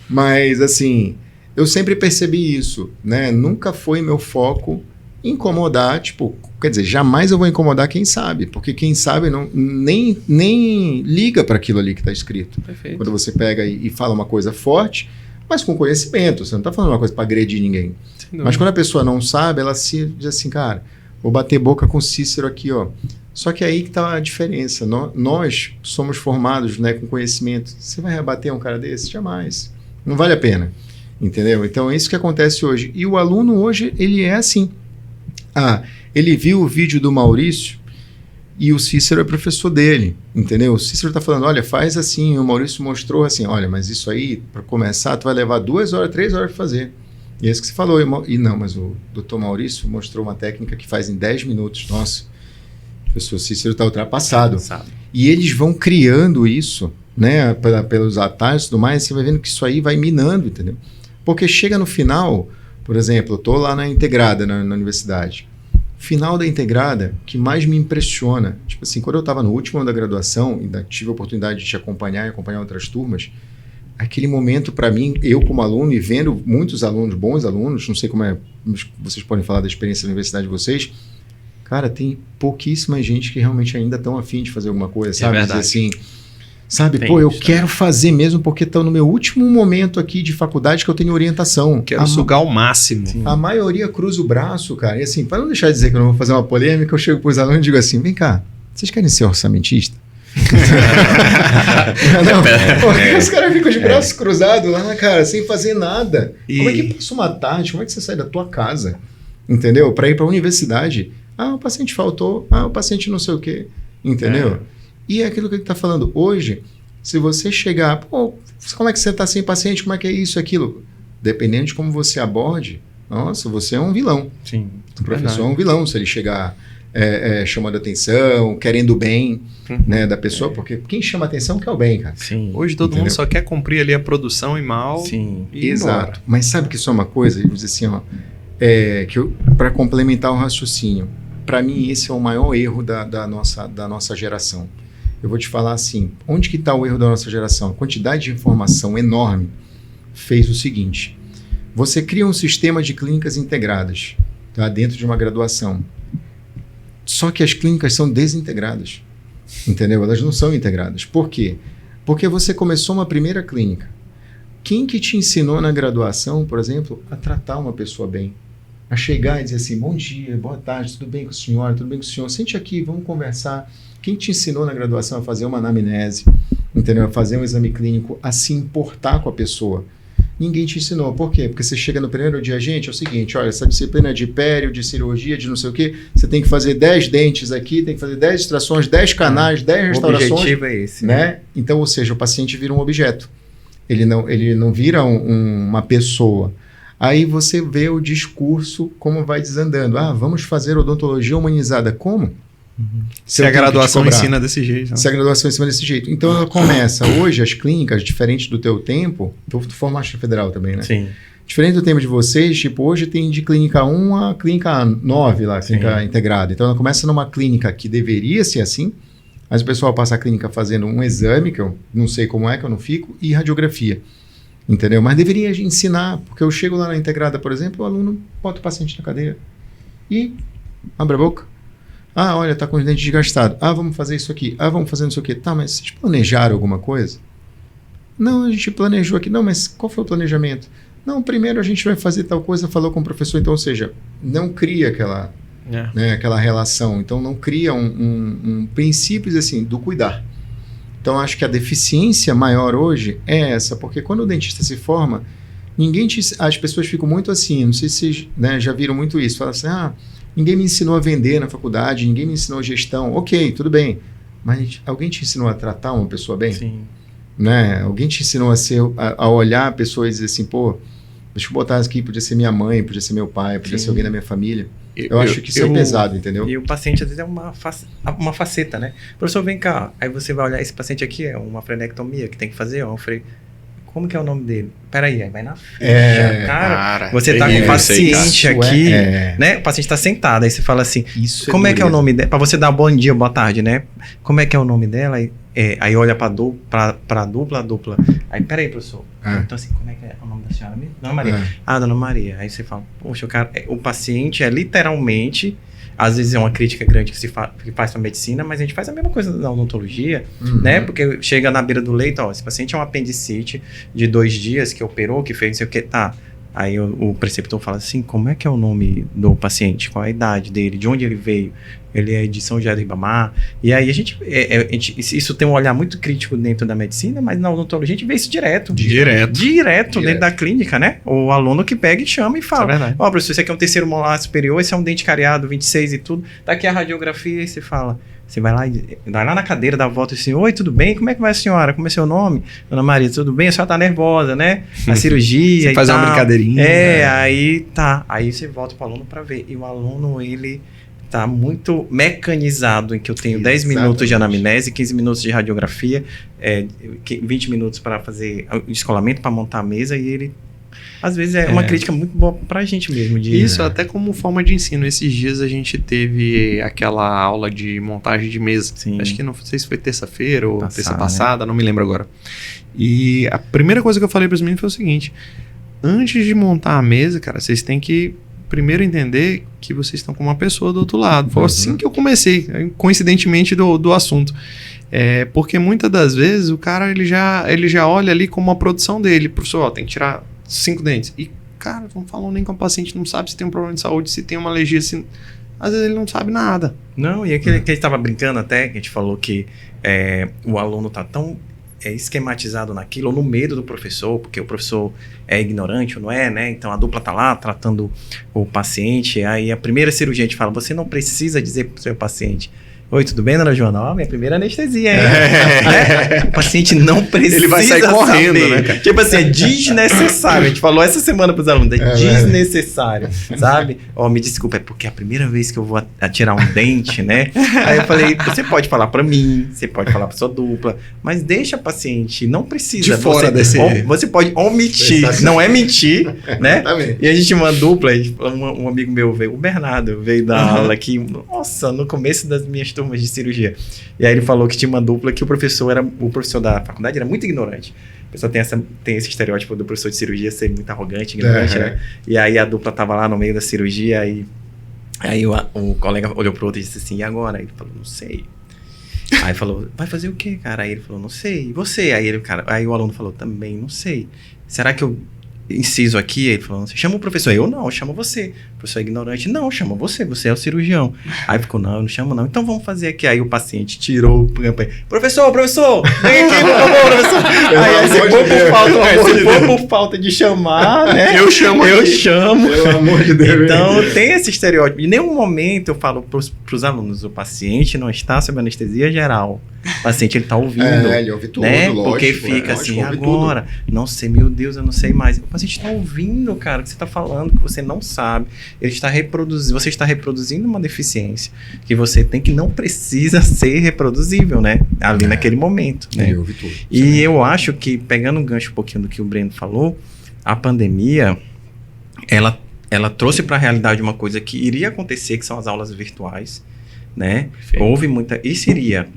Mas, assim, eu sempre percebi isso, né? Nunca foi meu foco incomodar, tipo, quer dizer, jamais eu vou incomodar quem sabe, porque quem sabe nem liga para aquilo ali que está escrito. Perfeito. Quando você pega e fala uma coisa forte, mas com conhecimento, você não está falando uma coisa para agredir ninguém. Mas quando a pessoa não sabe, ela se diz assim, cara, vou bater boca com Cícero aqui, ó. Só que aí que está a diferença. Nós somos formados, né, com conhecimento. Você vai rebater um cara desse? Jamais. Não vale a pena. Entendeu? Então é isso que acontece hoje. E o aluno hoje, ele é assim. Ele viu o vídeo do Maurício e o Cícero é professor dele, entendeu? O Cícero está falando, olha, faz assim, o Maurício mostrou assim, olha, mas isso aí, para começar, tu vai levar 2 horas, 3 horas para fazer. E é isso que você falou. E não, mas o Dr. Maurício mostrou uma técnica que faz em 10 minutos. Nossa, o professor Cícero está ultrapassado. E eles vão criando isso, né, pelos atalhos e tudo mais, você vai vendo que isso aí vai minando, entendeu? Porque chega no final, por exemplo, eu estou lá na Integrada, na universidade. Final da Integrada, que mais me impressiona, tipo assim, quando eu estava no último ano da graduação, ainda tive a oportunidade de te acompanhar e acompanhar outras turmas, aquele momento para mim, eu como aluno e vendo muitos alunos, bons alunos, não sei como é, vocês podem falar da experiência da universidade de vocês, cara, tem pouquíssima gente que realmente ainda estão a fim de fazer alguma coisa, sabe? É verdade. Assim, sabe, eu quero fazer mesmo porque estou no meu último momento aqui de faculdade que eu tenho orientação. Quero sugar ao máximo. Sim. A maioria cruza o braço, cara. E assim, para não deixar de dizer que eu não vou fazer uma polêmica, eu chego para os alunos e digo assim, vem cá, vocês querem ser orçamentista? Porque os caras ficam de braços cruzados lá, cara, sem fazer nada. Como é que passa uma tarde? Como é que você sai da tua casa? Entendeu? Para ir para a universidade. O paciente faltou. O paciente não sei o quê. Entendeu? E é aquilo que ele está falando. Hoje, se você chegar, como é que você está sem paciente? Como é que é isso, aquilo? Dependendo de como você aborde, nossa, você é um vilão. Sim. O professor é um vilão se ele chegar chamando atenção, querendo o bem né, da pessoa, porque quem chama atenção quer o bem, cara. Sim. Hoje todo mundo só quer cumprir ali a produção e mal. Sim. E exato. embora. Mas sabe que isso é uma coisa, diz assim, para complementar o raciocínio, para mim esse é o maior erro da nossa geração. Eu vou te falar assim, onde que está o erro da nossa geração? A quantidade de informação enorme fez o seguinte, você cria um sistema de clínicas integradas, tá, dentro de uma graduação, só que as clínicas são desintegradas, entendeu? Elas não são integradas. Por quê? Porque você começou uma primeira clínica. Quem que te ensinou na graduação, por exemplo, a tratar uma pessoa bem? A chegar e dizer assim, bom dia, boa tarde, tudo bem com a senhora, tudo bem com o senhor? Sente aqui, vamos conversar. Quem te ensinou na graduação a fazer uma anamnese, entendeu? A fazer um exame clínico, a se importar com a pessoa? Ninguém te ensinou. Por quê? Porque você chega no primeiro dia, gente, é o seguinte, olha, essa disciplina de pério, de cirurgia, de não sei o quê, você tem que fazer 10 dentes aqui, tem que fazer 10 extrações, 10 canais, 10 restaurações. O objetivo é esse. Né? Então, ou seja, o paciente vira um objeto. Ele não vira uma pessoa. Aí você vê o discurso como vai desandando. Vamos fazer odontologia humanizada. Como? Se a graduação ensina desse jeito. Se a graduação ensina desse jeito. Então ela começa. Hoje, as clínicas, diferente do teu tempo, tu formaste na federal também, né? Sim. Diferente do tempo de vocês, tipo, hoje tem de clínica 1 a clínica 9 lá, clínica integrada. Então ela começa numa clínica que deveria ser assim, mas o pessoal passa a clínica fazendo um exame, que eu não sei como é, que eu não fico, e radiografia. Entendeu? Mas deveria ensinar, porque eu chego lá na integrada, por exemplo, o aluno bota o paciente na cadeira e abre a boca. Olha, tá com os dentes desgastados. Vamos fazer isso aqui. Vamos fazer isso aqui. Tá, mas vocês planejaram alguma coisa? Não, a gente planejou aqui. Não, mas qual foi o planejamento? Não, primeiro a gente vai fazer tal coisa, falou com o professor. Então, ou seja, não cria aquela relação. Então, não cria um princípio assim, do cuidar. Então, acho que a deficiência maior hoje é essa, porque quando o dentista se forma, as pessoas ficam muito assim, não sei se vocês, né, já viram muito isso, falam assim, ninguém me ensinou a vender na faculdade, ninguém me ensinou gestão, ok, tudo bem, mas alguém te ensinou a tratar uma pessoa bem? Sim. Né? Alguém te ensinou a olhar a pessoa e dizer assim, pô, deixa eu botar aqui, podia ser minha mãe, podia ser meu pai, podia ser alguém da minha família. Eu acho que isso é pesado, entendeu? E o paciente, às vezes, é uma faceta, né? Professor, vem cá. Aí você vai olhar, esse paciente aqui é uma frenectomia que tem que fazer, ó. Como que é o nome dele? Peraí, aí vai na ficha. Cara, você tá com um paciente aqui, né? O paciente tá sentado, aí você fala assim, como é que é o nome dela? Pra você dar bom dia, boa tarde, né? Como é que é o nome dela? Aí olha pra dupla. Aí, peraí, professor. Então, assim, como é que é o nome da senhora mesmo? Dona Maria. Dona Maria. Aí você fala, poxa, o paciente é literalmente, às vezes é uma crítica grande que faz pra medicina, mas a gente faz a mesma coisa na odontologia, né? Porque chega na beira do leito, ó, esse paciente é um apendicite de 2 dias que operou, que fez não sei o que, tá. Aí o preceptor fala assim, como é que é o nome do paciente? Qual a idade dele? De onde ele veio? Ele é de São José do Ribamar. E aí isso tem um olhar muito crítico dentro da medicina, mas na odontologia a gente vê isso direto dentro da clínica, né? O aluno que pega e chama e fala, ó, professor, esse aqui é um terceiro molar superior, esse é um dente cariado, 26 e tudo. Tá aqui a radiografia e você fala... Você vai lá na cadeira, dá a volta e assim, oi, tudo bem? Como é que vai a senhora? Como é seu nome? Dona Maria, tudo bem? A senhora tá nervosa, né? A cirurgia você e faz uma brincadeirinha. Aí tá. Aí você volta pro aluno para ver. E o aluno, ele tá muito mecanizado, em que eu tenho 10 minutos de anamnese, 15 minutos de radiografia, 20 minutos para fazer o descolamento, para montar a mesa, e ele... Às vezes é uma crítica muito boa pra gente mesmo. Isso, até como forma de ensino. Esses dias a gente teve aquela aula de montagem de mesa. Sim. Acho que não sei se foi terça-feira ou terça passada, não me lembro agora. E a primeira coisa que eu falei para os meninos foi o seguinte: antes de montar a mesa, cara, vocês têm que primeiro entender que vocês estão com uma pessoa do outro lado. Foi assim que eu comecei, coincidentemente do assunto. Porque muitas das vezes o cara ele já olha ali como uma produção dele. Professor, tem que tirar 5 dentes. E, cara, não falam nem com o paciente, não sabe se tem um problema de saúde, se tem uma alergia, se... às vezes ele não sabe nada. Não, e aquele que a gente estava brincando até, que a gente falou que o aluno está tão esquematizado naquilo, ou no medo do professor, porque o professor é ignorante ou não é, né? Então a dupla está lá tratando o paciente, aí a primeira cirurgia a gente fala, você não precisa dizer para o seu paciente, oi, tudo bem, dona Joana? Ó, minha primeira anestesia, hein? Né? O paciente não precisa. Ele vai sair correndo, né, cara? Tipo assim, é desnecessário. A gente falou essa semana pros alunos, é desnecessário, sabe? Ó, me desculpa, é porque é a primeira vez que eu vou atirar um dente, né? Aí eu falei, você pode falar pra mim, você pode falar pra sua dupla, mas deixa a paciente, não precisa. De fora você pode omitir, não é mentir, né? E a gente tinha uma dupla, um amigo meu veio, o Bernardo, veio dar aula aqui, nossa, no começo das minhas turmas de cirurgia. E aí ele falou que tinha uma dupla que o professor da faculdade era muito ignorante. O pessoal tem esse estereótipo do professor de cirurgia ser muito arrogante, ignorante, né? E aí a dupla tava lá no meio da cirurgia aí o colega olhou pro outro e disse assim, e agora? Aí ele falou, não sei. Aí falou, vai fazer o quê, cara? Aí ele falou, não sei. E você? Aí o aluno falou, também não sei. Será que eu inciso aqui? Ele falou, você chama o professor? Eu não, chama você. O professor é ignorante. Não, chama você é o cirurgião. Aí ficou, não, eu não chamo não. Então vamos fazer aqui. Aí o paciente tirou o professor, vem aqui, por favor, professor. Aí você foi por falta de chamar, né? Eu chamo. Pelo amor de Deus. Então tem esse estereótipo. Em nenhum momento eu falo pros alunos, o paciente não está sob anestesia geral. O paciente, ele tá ouvindo. Ele ouve tudo, né? lógico. Porque fica assim, agora, não sei, meu Deus, eu não sei mais. O paciente tá ouvindo, cara, o que você tá falando, que você não sabe. Você está reproduzindo uma deficiência que você tem, que não precisa ser reproduzível, né? Ali naquele momento, né? Ele ouve tudo. E eu acho que, pegando um gancho um pouquinho do que o Breno falou, a pandemia, ela trouxe para a realidade uma coisa que iria acontecer, que são as aulas virtuais, né? Perfeito. Houve muita...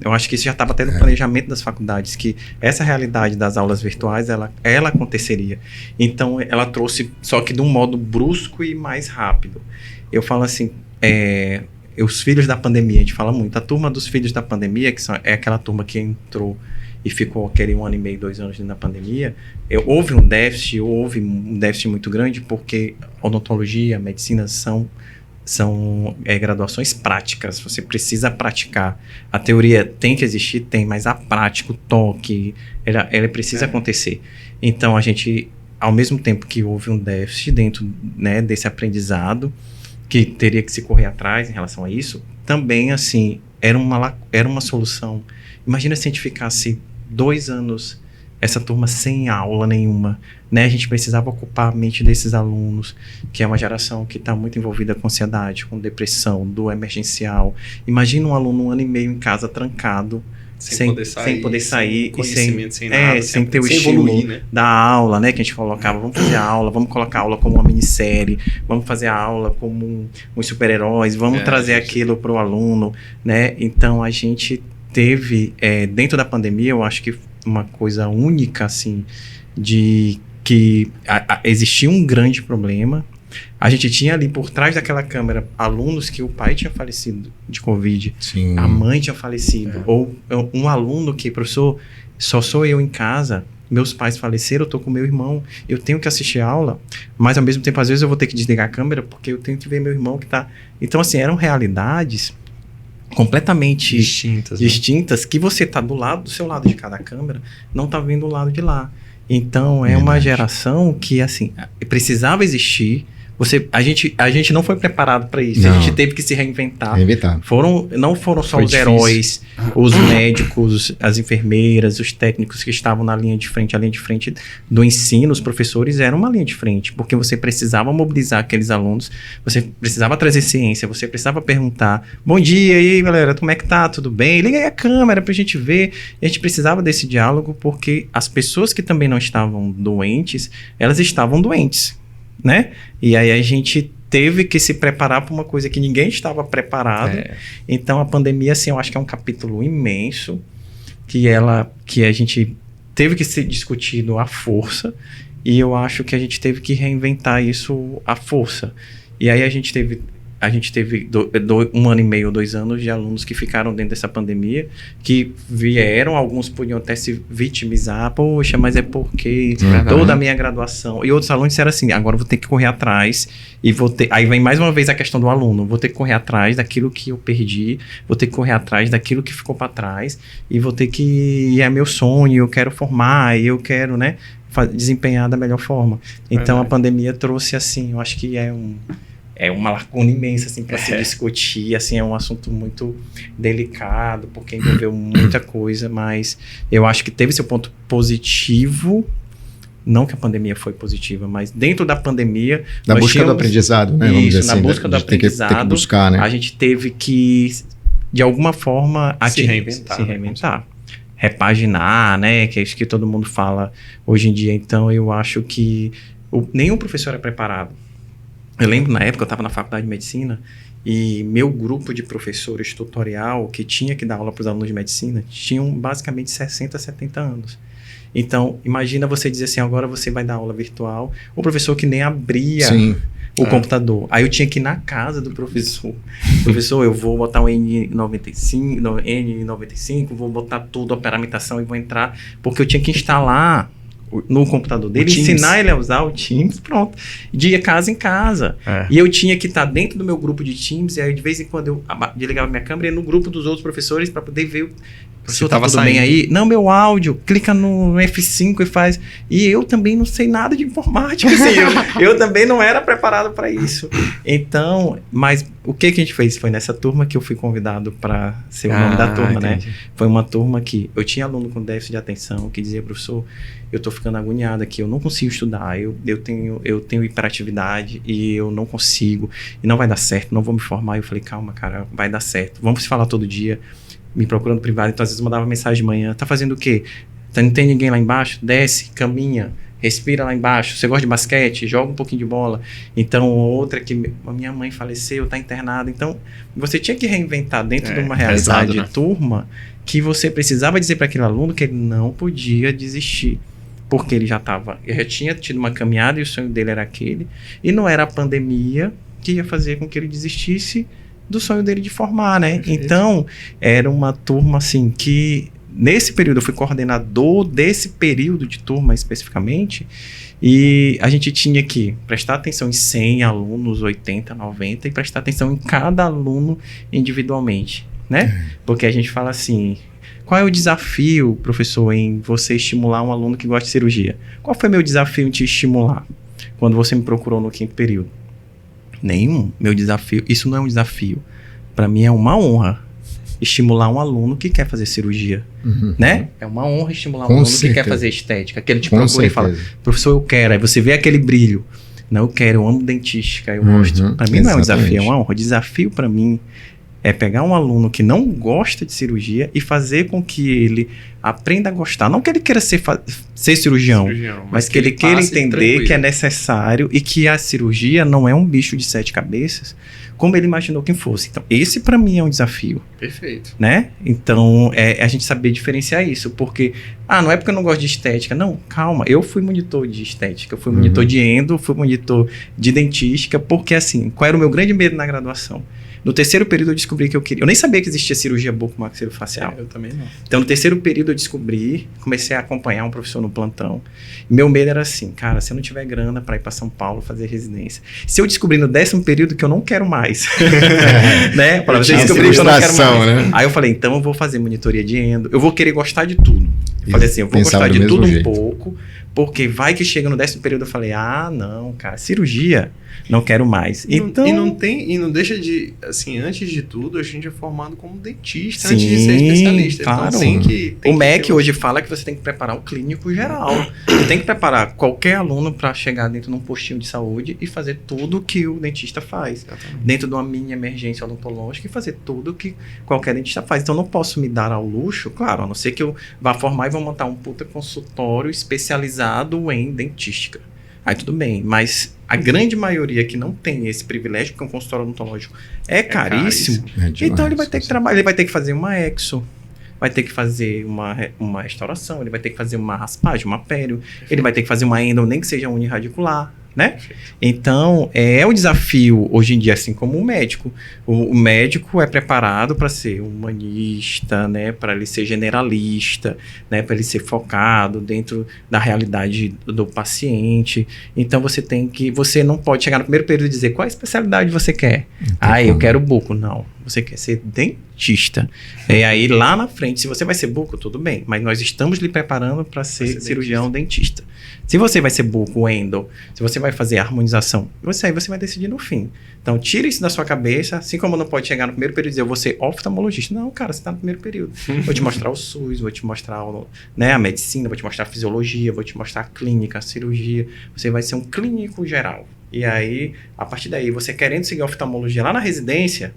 eu acho que isso já estava até no planejamento das faculdades, que essa realidade das aulas virtuais, ela aconteceria. Então, ela trouxe, só que de um modo brusco e mais rápido. Eu falo assim, os filhos da pandemia, a gente fala muito, a turma dos filhos da pandemia, que é aquela turma que entrou e ficou aquele 1 ano e meio, 2 anos na pandemia, houve um déficit muito grande, porque odontologia, medicina são são graduações práticas, você precisa praticar. A teoria tem que existir, tem, mas a prática, o toque, ela precisa acontecer. Então, a gente, ao mesmo tempo que houve um déficit dentro, né, desse aprendizado, que teria que se correr atrás em relação a isso, também, assim, era uma solução. Imagina se a gente ficasse 2 anos, essa turma sem aula nenhuma, né? A gente precisava ocupar a mente desses alunos, que é uma geração que está muito envolvida com ansiedade, com depressão, do emergencial. Imagina um aluno 1 ano e meio em casa trancado, sem poder sair conhecimento, sem nada, sem ter o estímulo evoluir, né? Da aula, né? Que a gente colocava, vamos fazer a aula, vamos colocar a aula como uma minissérie, vamos fazer a aula como uns super-heróis, vamos trazer aquilo para o aluno, né? Então, a gente teve, dentro da pandemia, eu acho que uma coisa única, assim, de que existia um grande problema. A gente tinha ali por trás daquela câmera alunos que o pai tinha falecido de Covid, Sim. A mãe tinha falecido, ou um aluno que, professor, só sou eu em casa, meus pais faleceram, eu tô com meu irmão, eu tenho que assistir a aula, mas ao mesmo tempo, às vezes eu vou ter que desligar a câmera porque eu tenho que ver meu irmão que tá... Então, assim, eram realidades completamente distintas, né? Que você tá do seu lado de cada câmera, não tá vendo o lado de lá. Então, é uma geração que, assim, precisava existir. A gente não foi preparado para isso. Não. A gente teve que se reinventar. Não foram só Foi os difícil. heróis, os médicos, as enfermeiras, os técnicos que estavam na linha de frente. A linha de frente do ensino, os professores eram uma linha de frente, porque você precisava mobilizar aqueles alunos, você precisava trazer ciência, você precisava perguntar: bom dia, e aí, galera, como é que tá? Tudo bem? Liga aí a câmera pra gente ver. E a gente precisava desse diálogo porque as pessoas que também não estavam doentes, elas estavam doentes, né? E aí a gente teve que se preparar para uma coisa que ninguém estava preparado. Então a pandemia, assim, eu acho que é um capítulo imenso que a gente teve que ser discutido à força, e eu acho que a gente teve que reinventar isso à força. E aí a gente teve 1 ano e meio, 2 anos de alunos que ficaram dentro dessa pandemia, que vieram, alguns podiam até se vitimizar, poxa, mas é porque toda a minha graduação... E outros alunos disseram assim, agora eu vou ter que correr atrás, aí vem mais uma vez a questão do aluno, vou ter que correr atrás daquilo que eu perdi, vou ter que correr atrás daquilo que ficou para trás, e vou ter que... é meu sonho, eu quero formar, eu quero, né, desempenhar da melhor forma. Então a pandemia trouxe, assim, eu acho que é uma lacuna imensa, assim, para se discutir, assim, é um assunto muito delicado, porque envolveu muita coisa, mas eu acho que teve seu ponto positivo, não que a pandemia foi positiva, mas dentro da pandemia... Na busca do aprendizado, né? Vamos dizer assim, na busca do aprendizado, tem que buscar, né? A gente teve que, de alguma forma, se reinventar. Repaginar, né? Que é isso que todo mundo fala hoje em dia. Então, eu acho que nenhum professor é preparado. Eu lembro, na época, eu estava na faculdade de medicina e meu grupo de professores tutorial que tinha que dar aula para os alunos de medicina tinham basicamente 60, 70 anos. Então, imagina você dizer assim, agora você vai dar aula virtual, o professor que nem abria o computador. Aí eu tinha que ir na casa do professor. Professor, eu vou botar o N95, vou botar tudo, a paramentação e vou entrar, porque eu tinha que instalar no computador dele, ensinar ele a usar o Teams, pronto, de casa em casa. E eu tinha que estar dentro do meu grupo de Teams, e aí de vez em quando eu desligava minha câmera e ia no grupo dos outros professores para poder ver professor, tá tudo bem aí? Não, meu áudio, clica no F5 e faz. E eu também não sei nada de informática, assim, eu também não era preparado para isso. Então, mas o que a gente fez? Foi nessa turma que eu fui convidado para ser o nome da turma, entendi. Né? Foi uma turma que eu tinha aluno com déficit de atenção que dizia: professor, eu tô ficando agoniado aqui, eu não consigo estudar, eu tenho hiperatividade e eu não consigo, e não vai dar certo, não vou me formar. Eu falei: calma, cara, vai dar certo, vamos se falar todo dia. Me procurando privado, então às vezes eu mandava mensagem de manhã: tá fazendo o quê? Não tem ninguém lá embaixo? Desce, caminha, respira lá embaixo. Você gosta de basquete? Joga um pouquinho de bola. Então, outra que a minha mãe faleceu, tá internada. Então, você tinha que reinventar dentro de uma realidade de turma que você precisava dizer para aquele aluno que ele não podia desistir, porque ele já tinha tido uma caminhada e o sonho dele era aquele, e não era a pandemia que ia fazer com que ele desistisse do sonho dele de formar, né? Perfeito. Então, era uma turma, assim, que nesse período eu fui coordenador desse período de turma especificamente, e a gente tinha que prestar atenção em 100 alunos, 80, 90, e prestar atenção em cada aluno individualmente, né? Porque a gente fala assim, qual é o desafio, professor, em você estimular um aluno que gosta de cirurgia? Qual foi meu desafio em te estimular quando você me procurou no 5º período? Nenhum. Meu desafio, isso não é um desafio. Para mim é uma honra estimular um aluno que quer fazer cirurgia, né? É uma honra estimular um aluno que quer fazer estética, que ele te procura e fala, professor, eu quero. Aí você vê aquele brilho. Não, eu quero, eu amo dentística, eu gosto. Para mim não é um desafio, é uma honra. O desafio para mim é pegar um aluno que não gosta de cirurgia e fazer com que ele aprenda a gostar. Não que ele queira ser cirurgião, mas que ele queira entender que é necessário e que a cirurgia não é um bicho de 7 cabeças, como ele imaginou que fosse. Então, esse para mim é um desafio. Perfeito. Né? Então, a gente saber diferenciar isso, porque, não é porque eu não gosto de estética. Não, calma, eu fui monitor de estética, eu fui monitor de endo, fui monitor de dentística, porque assim, qual era o meu grande medo na graduação? No 3º período eu descobri que eu queria... Eu nem sabia que existia cirurgia bucomaxilofacial. Eu também não. Então, no 3º período eu descobri, comecei a acompanhar um professor no plantão. Meu medo era assim, cara, se eu não tiver grana para ir para São Paulo fazer residência. Se eu descobrir no 10º período que eu não quero mais, né? Para você descobrir que eu não quero mais. Né? Aí eu falei, então eu vou fazer monitoria de endo, eu vou querer gostar de tudo. Eu falei assim, eu vou gostar de tudo um pouco, porque vai que chega no 10º período eu falei, não, cara, cirurgia, não quero mais. Então... E não deixa de, assim, antes de tudo, a gente é formado como dentista, antes de ser especialista. Claro. Então o MEC hoje fala que você tem que preparar o clínico geral. Você tem que preparar qualquer aluno para chegar dentro de um postinho de saúde e fazer tudo que o dentista faz. Exatamente. Dentro de uma mini emergência odontológica e fazer tudo que qualquer dentista faz. Então não posso me dar ao luxo, claro, a não ser que eu vá formar e vou montar um puta consultório especializado em dentística. Aí tudo bem, mas a grande maioria que não tem esse privilégio, porque um consultório odontológico é caríssimo. Então ele vai ter que trabalhar, ele vai ter que fazer uma exo, vai ter que fazer uma restauração, ele vai ter que fazer uma raspagem, uma pério, ele vai ter que fazer uma endo, nem que seja uniradicular, né? Então, é um desafio hoje em dia, assim como o médico. O médico é preparado para ser humanista, né? Para ele ser generalista, né? Para ele ser focado dentro da realidade do paciente. Então, você não pode chegar no primeiro período e dizer qual especialidade você quer. Eu quero buco. Não, você quer ser dentista. E aí, lá na frente, se você vai ser buco, tudo bem. Mas nós estamos lhe preparando para ser cirurgião dentista. Se você vai ser buco, endo, se você vai fazer harmonização, você vai decidir no fim. Então, tira isso da sua cabeça, assim como não pode chegar no primeiro período e dizer, eu vou ser oftalmologista. Não, cara, você está no primeiro período. Vou te mostrar o SUS, vou te mostrar a medicina, vou te mostrar a fisiologia, vou te mostrar a clínica, a cirurgia. Você vai ser um clínico geral. E aí, a partir daí, você querendo seguir a oftalmologia lá na residência,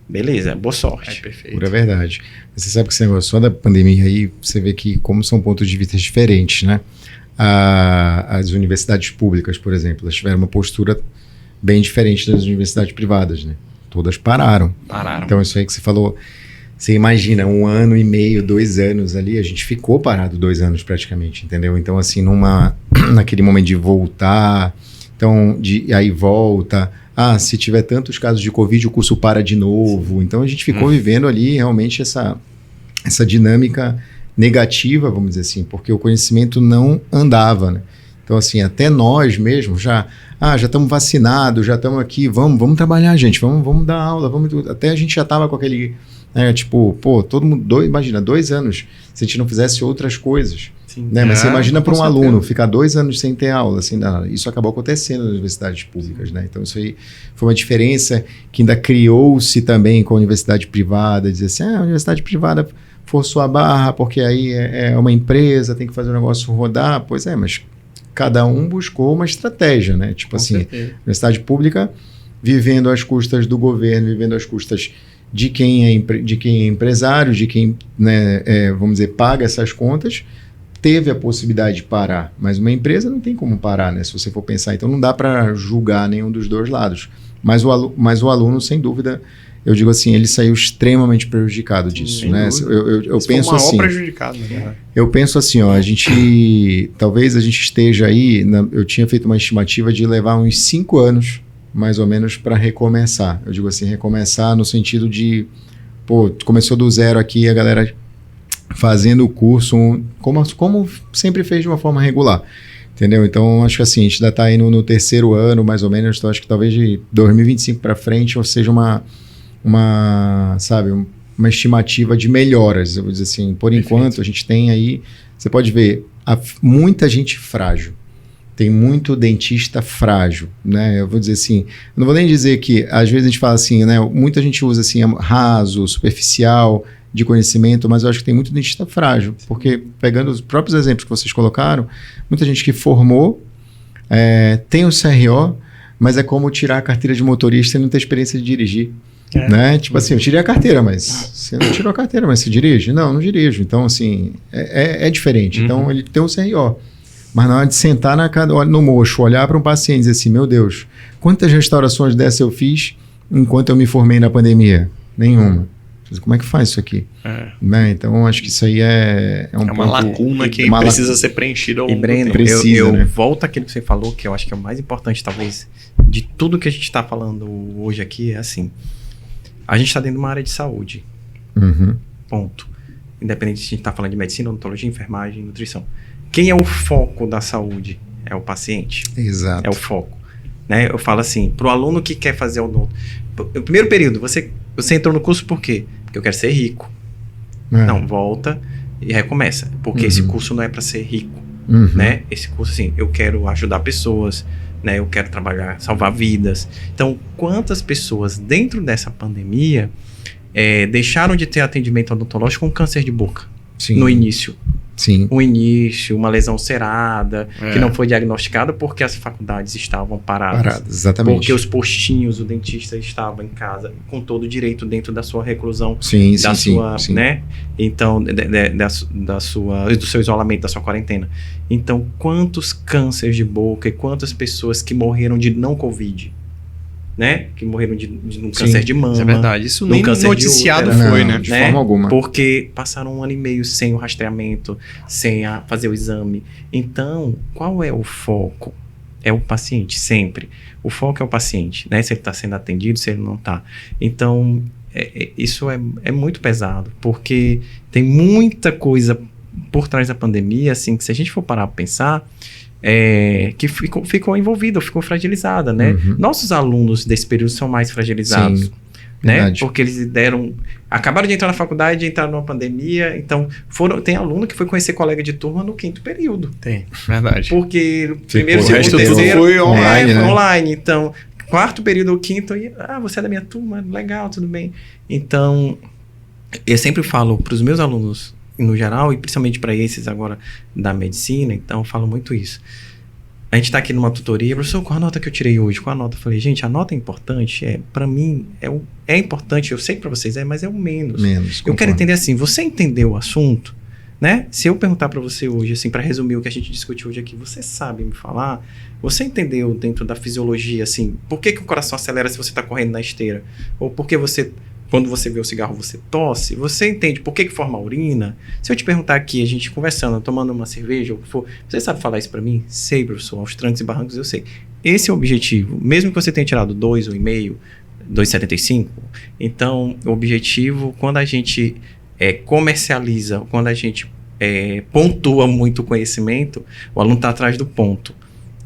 beleza, boa sorte. Perfeito. Pura verdade. Você sabe que esse negócio só da pandemia aí, você vê que como são pontos de vista diferentes, né? As universidades públicas, por exemplo, elas tiveram uma postura bem diferente das universidades privadas, né? Todas pararam. Então, isso aí que você falou, você imagina, 1 ano e meio, 2 anos ali, a gente ficou parado 2 anos praticamente, entendeu? Então, assim, naquele momento de voltar, então, aí volta, se tiver tantos casos de Covid, o curso para de novo. Então, a gente ficou vivendo ali realmente essa dinâmica negativa, vamos dizer assim, porque o conhecimento não andava, né? Então, assim, até nós mesmos já estamos vacinados, já estamos aqui, vamos trabalhar, gente, vamos dar aula, até a gente já estava com aquele, todo mundo, imagina, 2 anos, se a gente não fizesse outras coisas, sim, né? Mas você imagina para um aluno ficar 2 anos sem ter aula, assim, isso acabou acontecendo nas universidades públicas, né? Então, isso aí foi uma diferença que ainda criou-se também com a universidade privada, dizer assim, a universidade privada forçou a barra, porque aí é uma empresa, tem que fazer o negócio rodar. Pois é, mas cada um buscou uma estratégia, né? Tipo assim, a universidade pública vivendo às custas do governo, vivendo às custas de quem é empresário, de quem, né, vamos dizer, paga essas contas, teve a possibilidade de parar. Mas uma empresa não tem como parar, né? Se você for pensar. Então não dá para julgar nenhum dos dois lados. Mas o aluno, sem dúvida, eu digo assim, ele saiu extremamente prejudicado disso, né? Eu penso assim, prejudicado, né? Eu penso assim, talvez a gente esteja aí, eu tinha feito uma estimativa de levar uns 5 anos, mais ou menos, para recomeçar. Eu digo assim, recomeçar no sentido de, começou do zero aqui, a galera fazendo o curso como sempre fez de uma forma regular. Entendeu? Então, acho que assim, a gente ainda está aí no terceiro ano, mais ou menos, então acho que talvez de 2025 para frente, ou seja, uma estimativa de melhoras, eu vou dizer assim. Por enquanto, a gente tem aí, você pode ver, muita gente frágil. Tem muito dentista frágil, né? Eu vou dizer assim, não vou nem dizer que, às vezes a gente fala assim, né? Muita gente usa assim, raso, superficial, de conhecimento, mas eu acho que tem muito dentista frágil, porque pegando os próprios exemplos que vocês colocaram, muita gente que formou, tem o CRO, mas é como tirar a carteira de motorista e não ter experiência de dirigir. Né? Tipo assim, eu tirei a carteira, mas você não tirou a carteira, mas você dirige? Não dirijo. Então, assim, é diferente. Então, ele tem um CRO. Mas na hora de sentar no mocho, olhar para um paciente e dizer assim, meu Deus, quantas restaurações dessas eu fiz enquanto eu me formei na pandemia? Nenhuma. Como é que faz isso aqui? Né? Então, acho que isso aí é uma lacuna que precisa ser preenchida. E, Breno, eu volto àquilo que você falou, que eu acho que é o mais importante, talvez, de tudo que a gente está falando hoje aqui, é assim, a gente está dentro de uma área de saúde. Ponto. Independente se a gente está falando de medicina, odontologia, enfermagem, nutrição. Quem é o foco da saúde? É o paciente. Exato. É o foco. Né? Eu falo assim, para o aluno que quer fazer odonto, no primeiro período, você entrou no curso por quê? Porque eu quero ser rico. Não, volta e recomeça. Porque esse curso não é para ser rico. Né? Esse curso, assim, eu quero ajudar pessoas, né? Eu quero trabalhar, salvar vidas. Então, quantas pessoas dentro dessa pandemia deixaram de ter atendimento odontológico com câncer de boca? Sim. No início. Sim. Um início, uma lesão cerada, que não foi diagnosticada porque as faculdades estavam paradas. Exatamente. Porque os postinhos, o dentista estava em casa com todo o direito dentro da sua reclusão. Sim. Né? Então, do seu isolamento, da sua quarentena. Então, quantos cânceres de boca e quantas pessoas que morreram de não Covid? Né? Que morreram de um câncer de mama. Isso é verdade. Isso nem noticiado foi, né? De forma alguma. Porque passaram 1 ano e meio sem o rastreamento, sem fazer o exame. Então, qual é o foco? É o paciente, sempre. O foco é o paciente, né? Se ele está sendo atendido, se ele não está. Então, isso é muito pesado, porque tem muita coisa por trás da pandemia, assim, que se a gente for parar para pensar... que ficou envolvida, ficou fragilizada, né? Nossos alunos desse período são mais fragilizados. Sim, né? Verdade. Porque eles acabaram de entrar na faculdade, entraram numa pandemia, então tem aluno que foi conhecer colega de turma no 5º período. Tem, verdade. Porque primeiro, segundo, terceiro foi online, né? Online, então 4º período ou 5º, você é da minha turma, legal, tudo bem. Então, eu sempre falo para os meus alunos, no geral, e principalmente para esses agora da medicina, então eu falo muito isso. A gente está aqui numa tutoria, professor, qual a nota que eu tirei hoje? Qual a nota? Eu falei, gente, a nota é importante, para mim, é importante, eu sei que para vocês mas é o menos. Eu quero entender assim, você entendeu o assunto, né? Se eu perguntar para você hoje, assim, para resumir o que a gente discutiu hoje aqui, você sabe me falar? Você entendeu dentro da fisiologia, assim, por que o coração acelera se você está correndo na esteira? Ou por que quando você vê o cigarro, você tosse? Você entende por que forma a urina? Se eu te perguntar aqui, a gente conversando, tomando uma cerveja, ou o que for, você sabe falar isso para mim? Sei, professor, aos trancos e barrancos eu sei. Esse é o objetivo. Mesmo que você tenha tirado 2, 1,5, 2,75, então, o objetivo, quando a gente comercializa, quando a gente pontua muito o conhecimento, o aluno está atrás do ponto.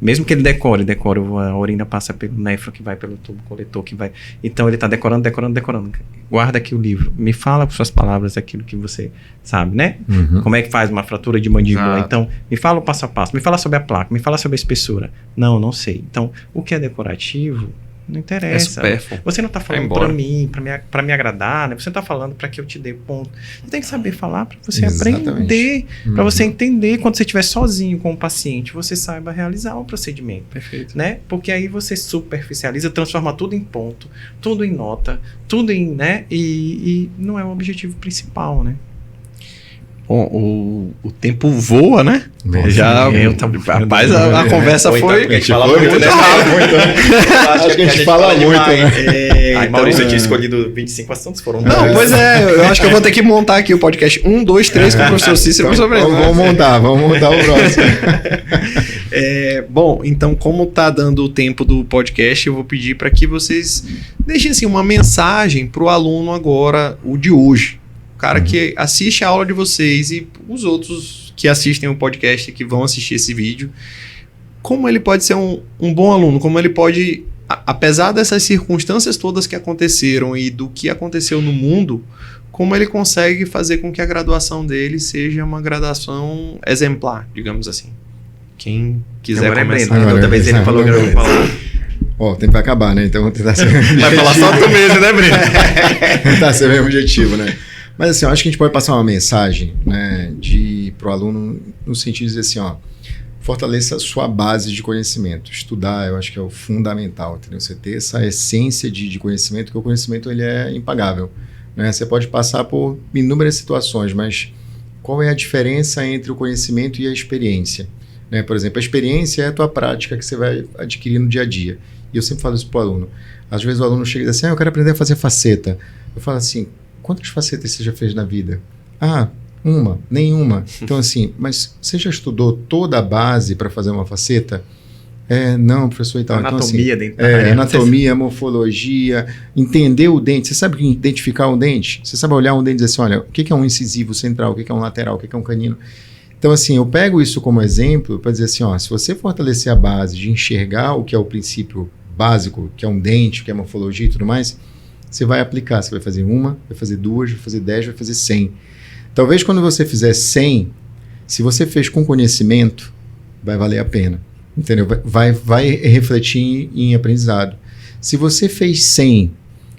Mesmo que ele decore, a urina passa pelo néfron, que vai pelo tubo coletor, que vai... Então, ele está decorando. Guarda aqui o livro. Me fala com suas palavras aquilo que você sabe, né? Como é que faz uma fratura de mandíbula? Então, me fala o passo a passo. Me fala sobre a placa. Me fala sobre a espessura. Não sei. Então, o que é decorativo... Não interessa. Você não está falando para mim, para me agradar, né? Você está falando para que eu te dê ponto. Você tem que saber falar para você aprender, para você entender. Quando você estiver sozinho com o paciente, você saiba realizar o procedimento. Perfeito. Né? Porque aí você superficializa, transforma tudo em ponto, tudo em nota, tudo em, né? E não é o objetivo principal, né? Bom, o tempo voa, né? Rapaz, a conversa foi... A gente fala muito, né? Acho que a gente fala muito, né? Maurício, eu tinha escolhido 25 assuntos, foram... Não, pois eu acho que eu vou ter que montar aqui o podcast 1, 2, 3 com o professor Cícero. Então, vamos montar o próximo. Bom, então como tá dando o tempo do podcast, eu vou pedir para que vocês deixem assim, uma mensagem para o aluno agora, o de hoje. O cara que assiste a aula de vocês e os outros que assistem o podcast, que vão assistir esse vídeo, como ele pode ser um bom aluno, como ele pode, apesar dessas circunstâncias todas que aconteceram e do que aconteceu no mundo, como ele consegue fazer com que a graduação dele seja uma graduação exemplar, digamos assim. Quem quiser Agora começar. Breno, outra vez ele falou que eu vou falar. Ó, o tempo vai acabar, né? Então vou tentar ser... Vai falar só tu mesmo, né, Breno? Tentar ser o mesmo objetivo, né? Mas assim, eu acho que a gente pode passar uma mensagem, né, pro aluno no sentido de dizer assim, ó, fortaleça a sua base de conhecimento. Estudar, eu acho que é o fundamental, entendeu? Você ter essa essência de conhecimento, porque o conhecimento ele é impagável, né? Você pode passar por inúmeras situações, mas qual é a diferença entre o conhecimento e a experiência? Né? Por exemplo, a experiência é a tua prática que você vai adquirir no dia a dia. E eu sempre falo isso para o aluno. Às vezes o aluno chega e diz assim, eu quero aprender a fazer faceta. Eu falo assim, quantas facetas você já fez na vida? Uma, nenhuma. Então assim, mas você já estudou toda a base para fazer uma faceta? Não, professor e tal. Anatomia então, dentro da área. Anatomia, morfologia, entender o dente. Você sabe identificar um dente? Você sabe olhar um dente e dizer assim, olha, o que é um incisivo central, o que é um lateral, o que é um canino? Então assim, eu pego isso como exemplo para dizer assim, ó, se você fortalecer a base de enxergar o que é o princípio básico, que é um dente, que é morfologia e tudo mais, você vai aplicar. Você vai fazer uma, vai fazer duas, vai fazer 10, vai fazer 100. Talvez quando você fizer 100, se você fez com conhecimento, vai valer a pena. Entendeu? Vai refletir em aprendizado. Se você fez 100,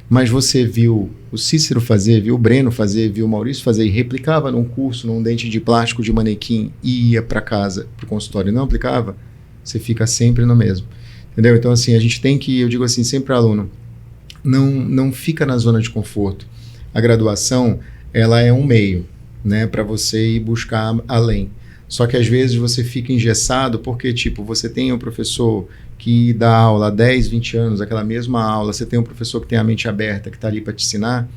mas você viu o Cícero fazer, viu o Breno fazer, viu o Maurício fazer e replicava num curso, num dente de plástico de manequim e ia para casa, para o consultório e não aplicava, você fica sempre no mesmo. Entendeu? Então, assim, a gente tem que, eu digo assim, sempre ao aluno, não fica na zona de conforto. A graduação, ela é um meio, né, para você ir buscar além. Só que às vezes você fica engessado porque, tipo, você tem um professor que dá aula há 10, 20 anos, aquela mesma aula, você tem um professor que tem a mente aberta, que está ali para te ensinar.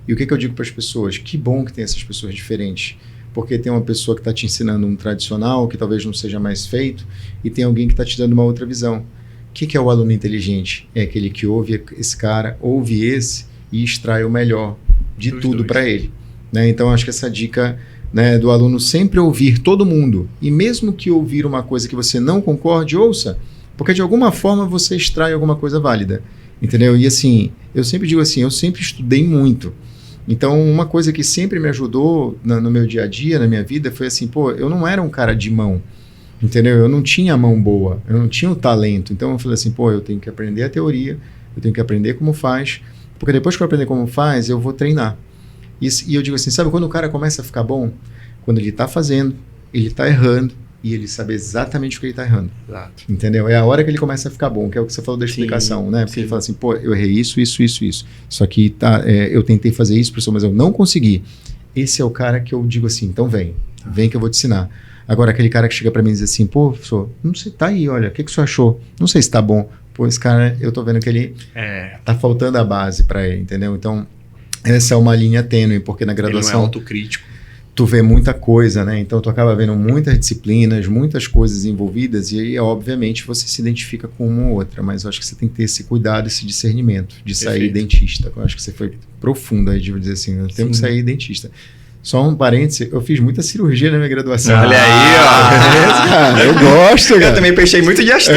E o que eu digo para as pessoas? Que bom que tem essas pessoas diferentes. Porque tem uma pessoa que está te ensinando um tradicional, que talvez não seja mais feito, e tem alguém que está te dando uma outra visão. O que é o aluno inteligente? É aquele que ouve esse cara, ouve esse e extrai o melhor de tudo para ele. Né? Então, acho que essa dica, né, do aluno sempre ouvir todo mundo. E mesmo que ouvir uma coisa que você não concorde, ouça. Porque de alguma forma você extrai alguma coisa válida. Entendeu? E assim, eu sempre digo assim, eu sempre estudei muito. Então, uma coisa que sempre me ajudou no meu dia a dia, na minha vida, foi assim, pô, eu não era um cara de mão. Entendeu? Eu não tinha a mão boa, eu não tinha o talento. Então eu falei assim, pô, eu tenho que aprender a teoria, eu tenho que aprender como faz, porque depois que eu aprender como faz, eu vou treinar. E eu digo assim, sabe quando o cara começa a ficar bom? Quando ele está fazendo, ele está errando, e ele sabe exatamente o que ele está errando. Exato. Entendeu? É a hora que ele começa a ficar bom, que é o que você falou da explicação, né? Porque sim. ele fala assim, pô, eu errei isso. Só que eu tentei fazer isso, professor, mas eu não consegui. Esse é o cara que eu digo assim, então vem que eu vou te ensinar. Agora, aquele cara que chega pra mim e diz assim, pô, professor, não sei, tá aí, olha, o que o senhor achou? Não sei se tá bom. Pô, esse cara, eu tô vendo que ele tá faltando a base pra ele, entendeu? Então, essa é uma linha tênue, porque na graduação... Ele não é autocrítico. Tu vê muita coisa, né? Então, tu acaba vendo muitas disciplinas, muitas coisas envolvidas, e aí, obviamente, você se identifica com uma ou outra, mas eu acho que você tem que ter esse cuidado, esse discernimento de sair dentista. Eu acho que você foi profundo aí de dizer assim, eu tenho que sair dentista. Só um parêntese, eu fiz muita cirurgia na minha graduação. Olha aí, ó. Beleza, cara? Eu gosto, cara. Eu também pensei muito de astro.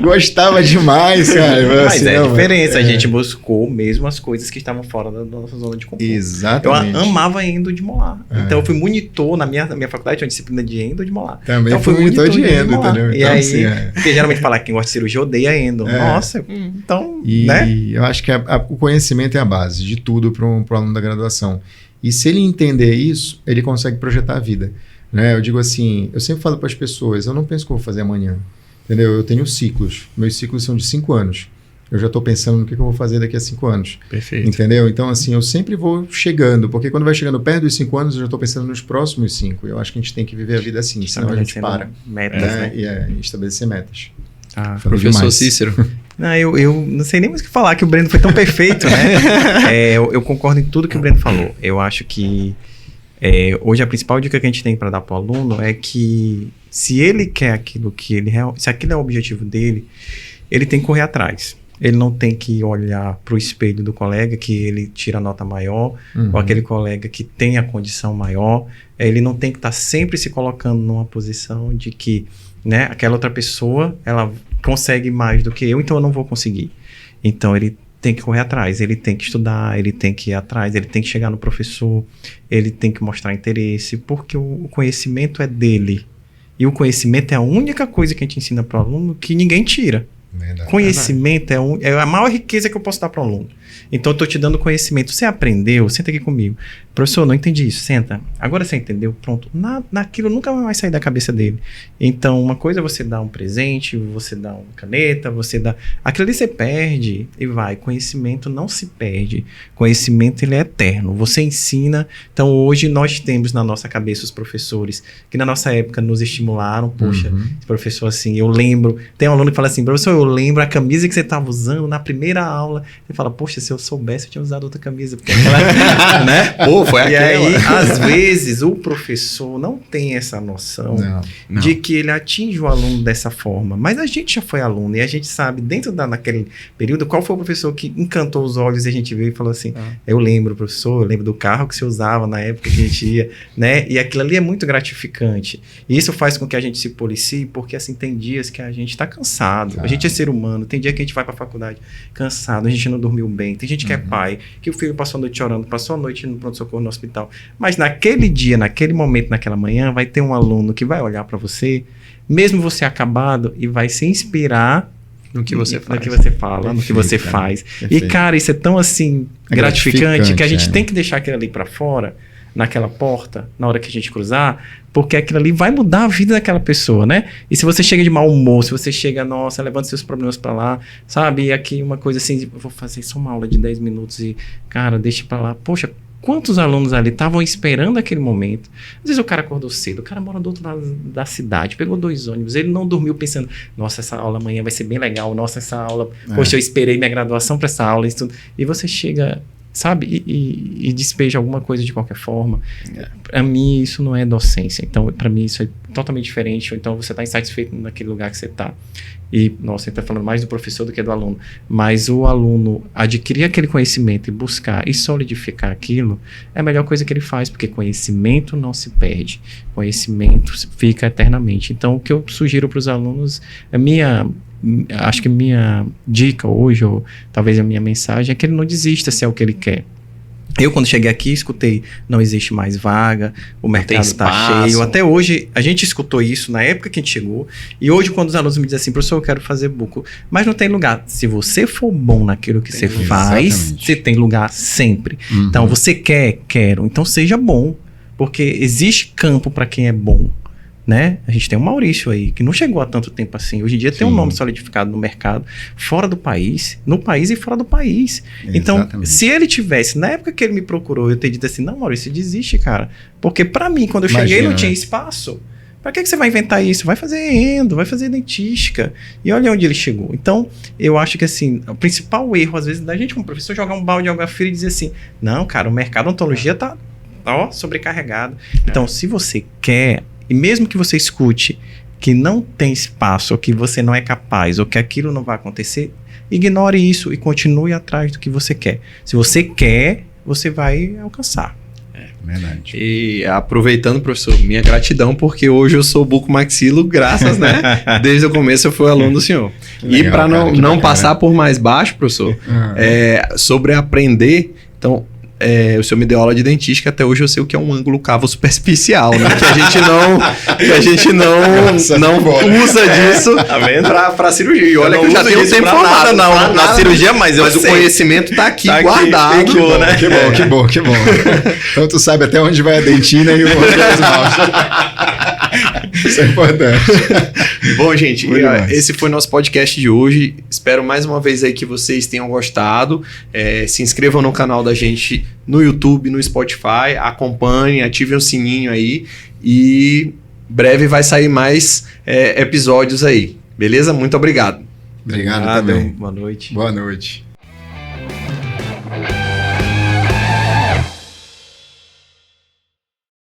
Gostava demais, cara. Mas assim, é a não, diferença, a gente buscou mesmo as coisas que estavam fora da nossa zona de conforto. Exatamente. Eu amava endo de molar. Então eu fui monitor na minha faculdade, tinha uma disciplina de endo de molar. Também então, fui monitor de endo, molar. entendeu? E então, aí, assim, porque geralmente falar que quem gosta de cirurgia odeia endo. Nossa, então, e né? eu acho que o conhecimento é a base de tudo para um aluno da graduação. E se ele entender isso, ele consegue projetar a vida. Né? Eu digo assim, eu sempre falo para as pessoas, eu não penso que eu vou fazer amanhã. Entendeu? Eu tenho ciclos. Meus ciclos são de 5 anos. Eu já estou pensando no que eu vou fazer daqui a 5 anos. Perfeito. Entendeu? Então, assim, eu sempre vou chegando, porque quando vai chegando perto dos 5 anos, eu já estou pensando nos próximos 5. Eu acho que a gente tem que viver a vida assim, senão a gente para. Metas, né? né? E estabelecer metas. Professor demais. Cícero. Não, eu não sei nem mais o que falar, que o Breno foi tão perfeito, né? Eu concordo em tudo que o Breno falou. Eu acho que hoje a principal dica que a gente tem para dar para o aluno é que se ele quer aquilo que se aquilo é o objetivo dele, ele tem que correr atrás. ele não tem que olhar para o espelho do colega que ele tira a nota maior, ou aquele colega que tem a condição maior. Ele não tem que estar sempre se colocando numa posição de que, né, aquela outra pessoa, ela consegue mais do que eu, então eu não vou conseguir. Então ele tem que correr atrás, ele tem que estudar, ele tem que ir atrás, ele tem que chegar no professor, ele tem que mostrar interesse, porque o conhecimento é dele. E o conhecimento é a única coisa que a gente ensina para o aluno que ninguém tira. Verdade. Conhecimento é a maior riqueza que eu posso dar para o aluno. Então, eu estou te dando conhecimento. Você aprendeu? Senta aqui comigo. Professor, não entendi isso. Senta. Agora você entendeu? Pronto. Naquilo nunca vai sair da cabeça dele. Então, uma coisa é você dar um presente, você dá uma caneta, você dá... Aquilo ali você perde e vai. Conhecimento não se perde. Conhecimento, ele é eterno. Você ensina. Então, hoje nós temos na nossa cabeça os professores que na nossa época nos estimularam. Poxa, esse professor assim, eu lembro... Tem um aluno que fala assim, professor, eu lembro a camisa que você estava usando na primeira aula. Você fala, poxa, se eu soubesse, eu tinha usado outra camisa. Porque aquela, né? Pô, foi E aquela. aí, às vezes, o professor não tem essa noção Não. de que ele atinge o aluno dessa forma. Mas a gente já foi aluno e a gente sabe, dentro naquele período, qual foi o professor que encantou os olhos e a gente veio e falou assim, eu lembro, professor, eu lembro do carro que você usava na época que a gente ia, né? E aquilo ali é muito gratificante. E isso faz com que a gente se policie, porque assim, tem dias que a gente tá cansado. A gente é ser humano. Tem dia que a gente vai pra faculdade cansado, a gente não dormiu bem. Tem gente que é pai, que o filho passou a noite chorando, passou a noite no pronto-socorro no hospital. Mas naquele dia, naquele momento, naquela manhã, vai ter um aluno que vai olhar para você, mesmo você acabado, e vai se inspirar No que você faz. no que você fala, Perfeito, no que você cara. faz. Perfeito. E, cara, isso é tão, assim, É gratificante que a gente gratificante, tem que deixar aquilo ali para fora, naquela porta, na hora que a gente cruzar, porque aquilo ali vai mudar a vida daquela pessoa, né? E se você chega de mau humor, se você chega, nossa, levando seus problemas pra lá, sabe? E aqui uma coisa assim, eu vou fazer só uma aula de 10 minutos e, cara, deixa pra lá. Poxa, quantos alunos ali estavam esperando aquele momento? Às vezes o cara acordou cedo, o cara mora do outro lado da cidade, pegou 2 ônibus, ele não dormiu pensando, nossa, essa aula amanhã vai ser bem legal, nossa, essa aula, poxa, eu esperei minha graduação pra essa aula, isso tudo. E você chega... sabe, e despeja alguma coisa de qualquer forma. Para mim, isso não é docência. Então, para mim, isso é totalmente diferente. Ou então, você está insatisfeito naquele lugar que você está. E, nossa, você está falando mais do professor do que do aluno. Mas o aluno adquirir aquele conhecimento e buscar e solidificar aquilo é a melhor coisa que ele faz, porque conhecimento não se perde. Conhecimento fica eternamente. Então, o que eu sugiro para os alunos, acho que minha dica hoje, ou talvez a minha mensagem, é que ele não desista se é o que ele quer. Eu, quando cheguei aqui, escutei, não existe mais vaga, o mercado está cheio. Até hoje, a gente escutou isso na época que a gente chegou. E hoje, quando os alunos me dizem assim, professor, eu quero fazer buco, mas não tem lugar. Se você for bom naquilo que você faz, você tem lugar sempre. Então, você quero. Então, seja bom, porque existe campo para quem é bom. Né? A gente tem o Maurício aí, que não chegou há tanto tempo assim. Hoje em dia tem um nome solidificado no mercado, fora do país, no país e fora do país. Então, se ele tivesse, na época que ele me procurou, eu ter dito assim, não, Maurício, desiste, cara. Porque pra mim, quando eu cheguei, não tinha espaço. Pra que você vai inventar isso? Vai fazer endo, vai fazer dentística. E olha onde ele chegou. Então, eu acho que assim, o principal erro, às vezes, da gente como professor, jogar um balde de água fria e dizer assim, não, cara, o mercado de odontologia tá sobrecarregado. Então, se você quer... E mesmo que você escute que não tem espaço, ou que você não é capaz, ou que aquilo não vai acontecer, ignore isso e continue atrás do que você quer. Se você quer, você vai alcançar. Verdade. E aproveitando, professor, minha gratidão, porque hoje eu sou bucomaxilo, graças, né? Desde o começo eu fui aluno do senhor. Legal, e para não passar por mais baixo, professor, sobre aprender, então... o senhor me deu aula de dentística, até hoje eu sei o que é um ângulo cavo superficial, né? Que a gente não usa disso pra cirurgia. E olha que eu já tenho tempo formado na cirurgia, mas o conhecimento tá aqui guardado. Que bom, né? Que bom. Então tu sabe até onde vai a dentina e o esmalte. Isso é importante. Bom, gente, esse foi nosso podcast de hoje. Espero mais uma vez aí que vocês tenham gostado. Se inscrevam no canal da gente no YouTube, no Spotify. Acompanhem, ativem o sininho aí. E breve vai sair mais episódios aí. Beleza? Muito obrigado. Obrigado também. Boa noite. Boa noite.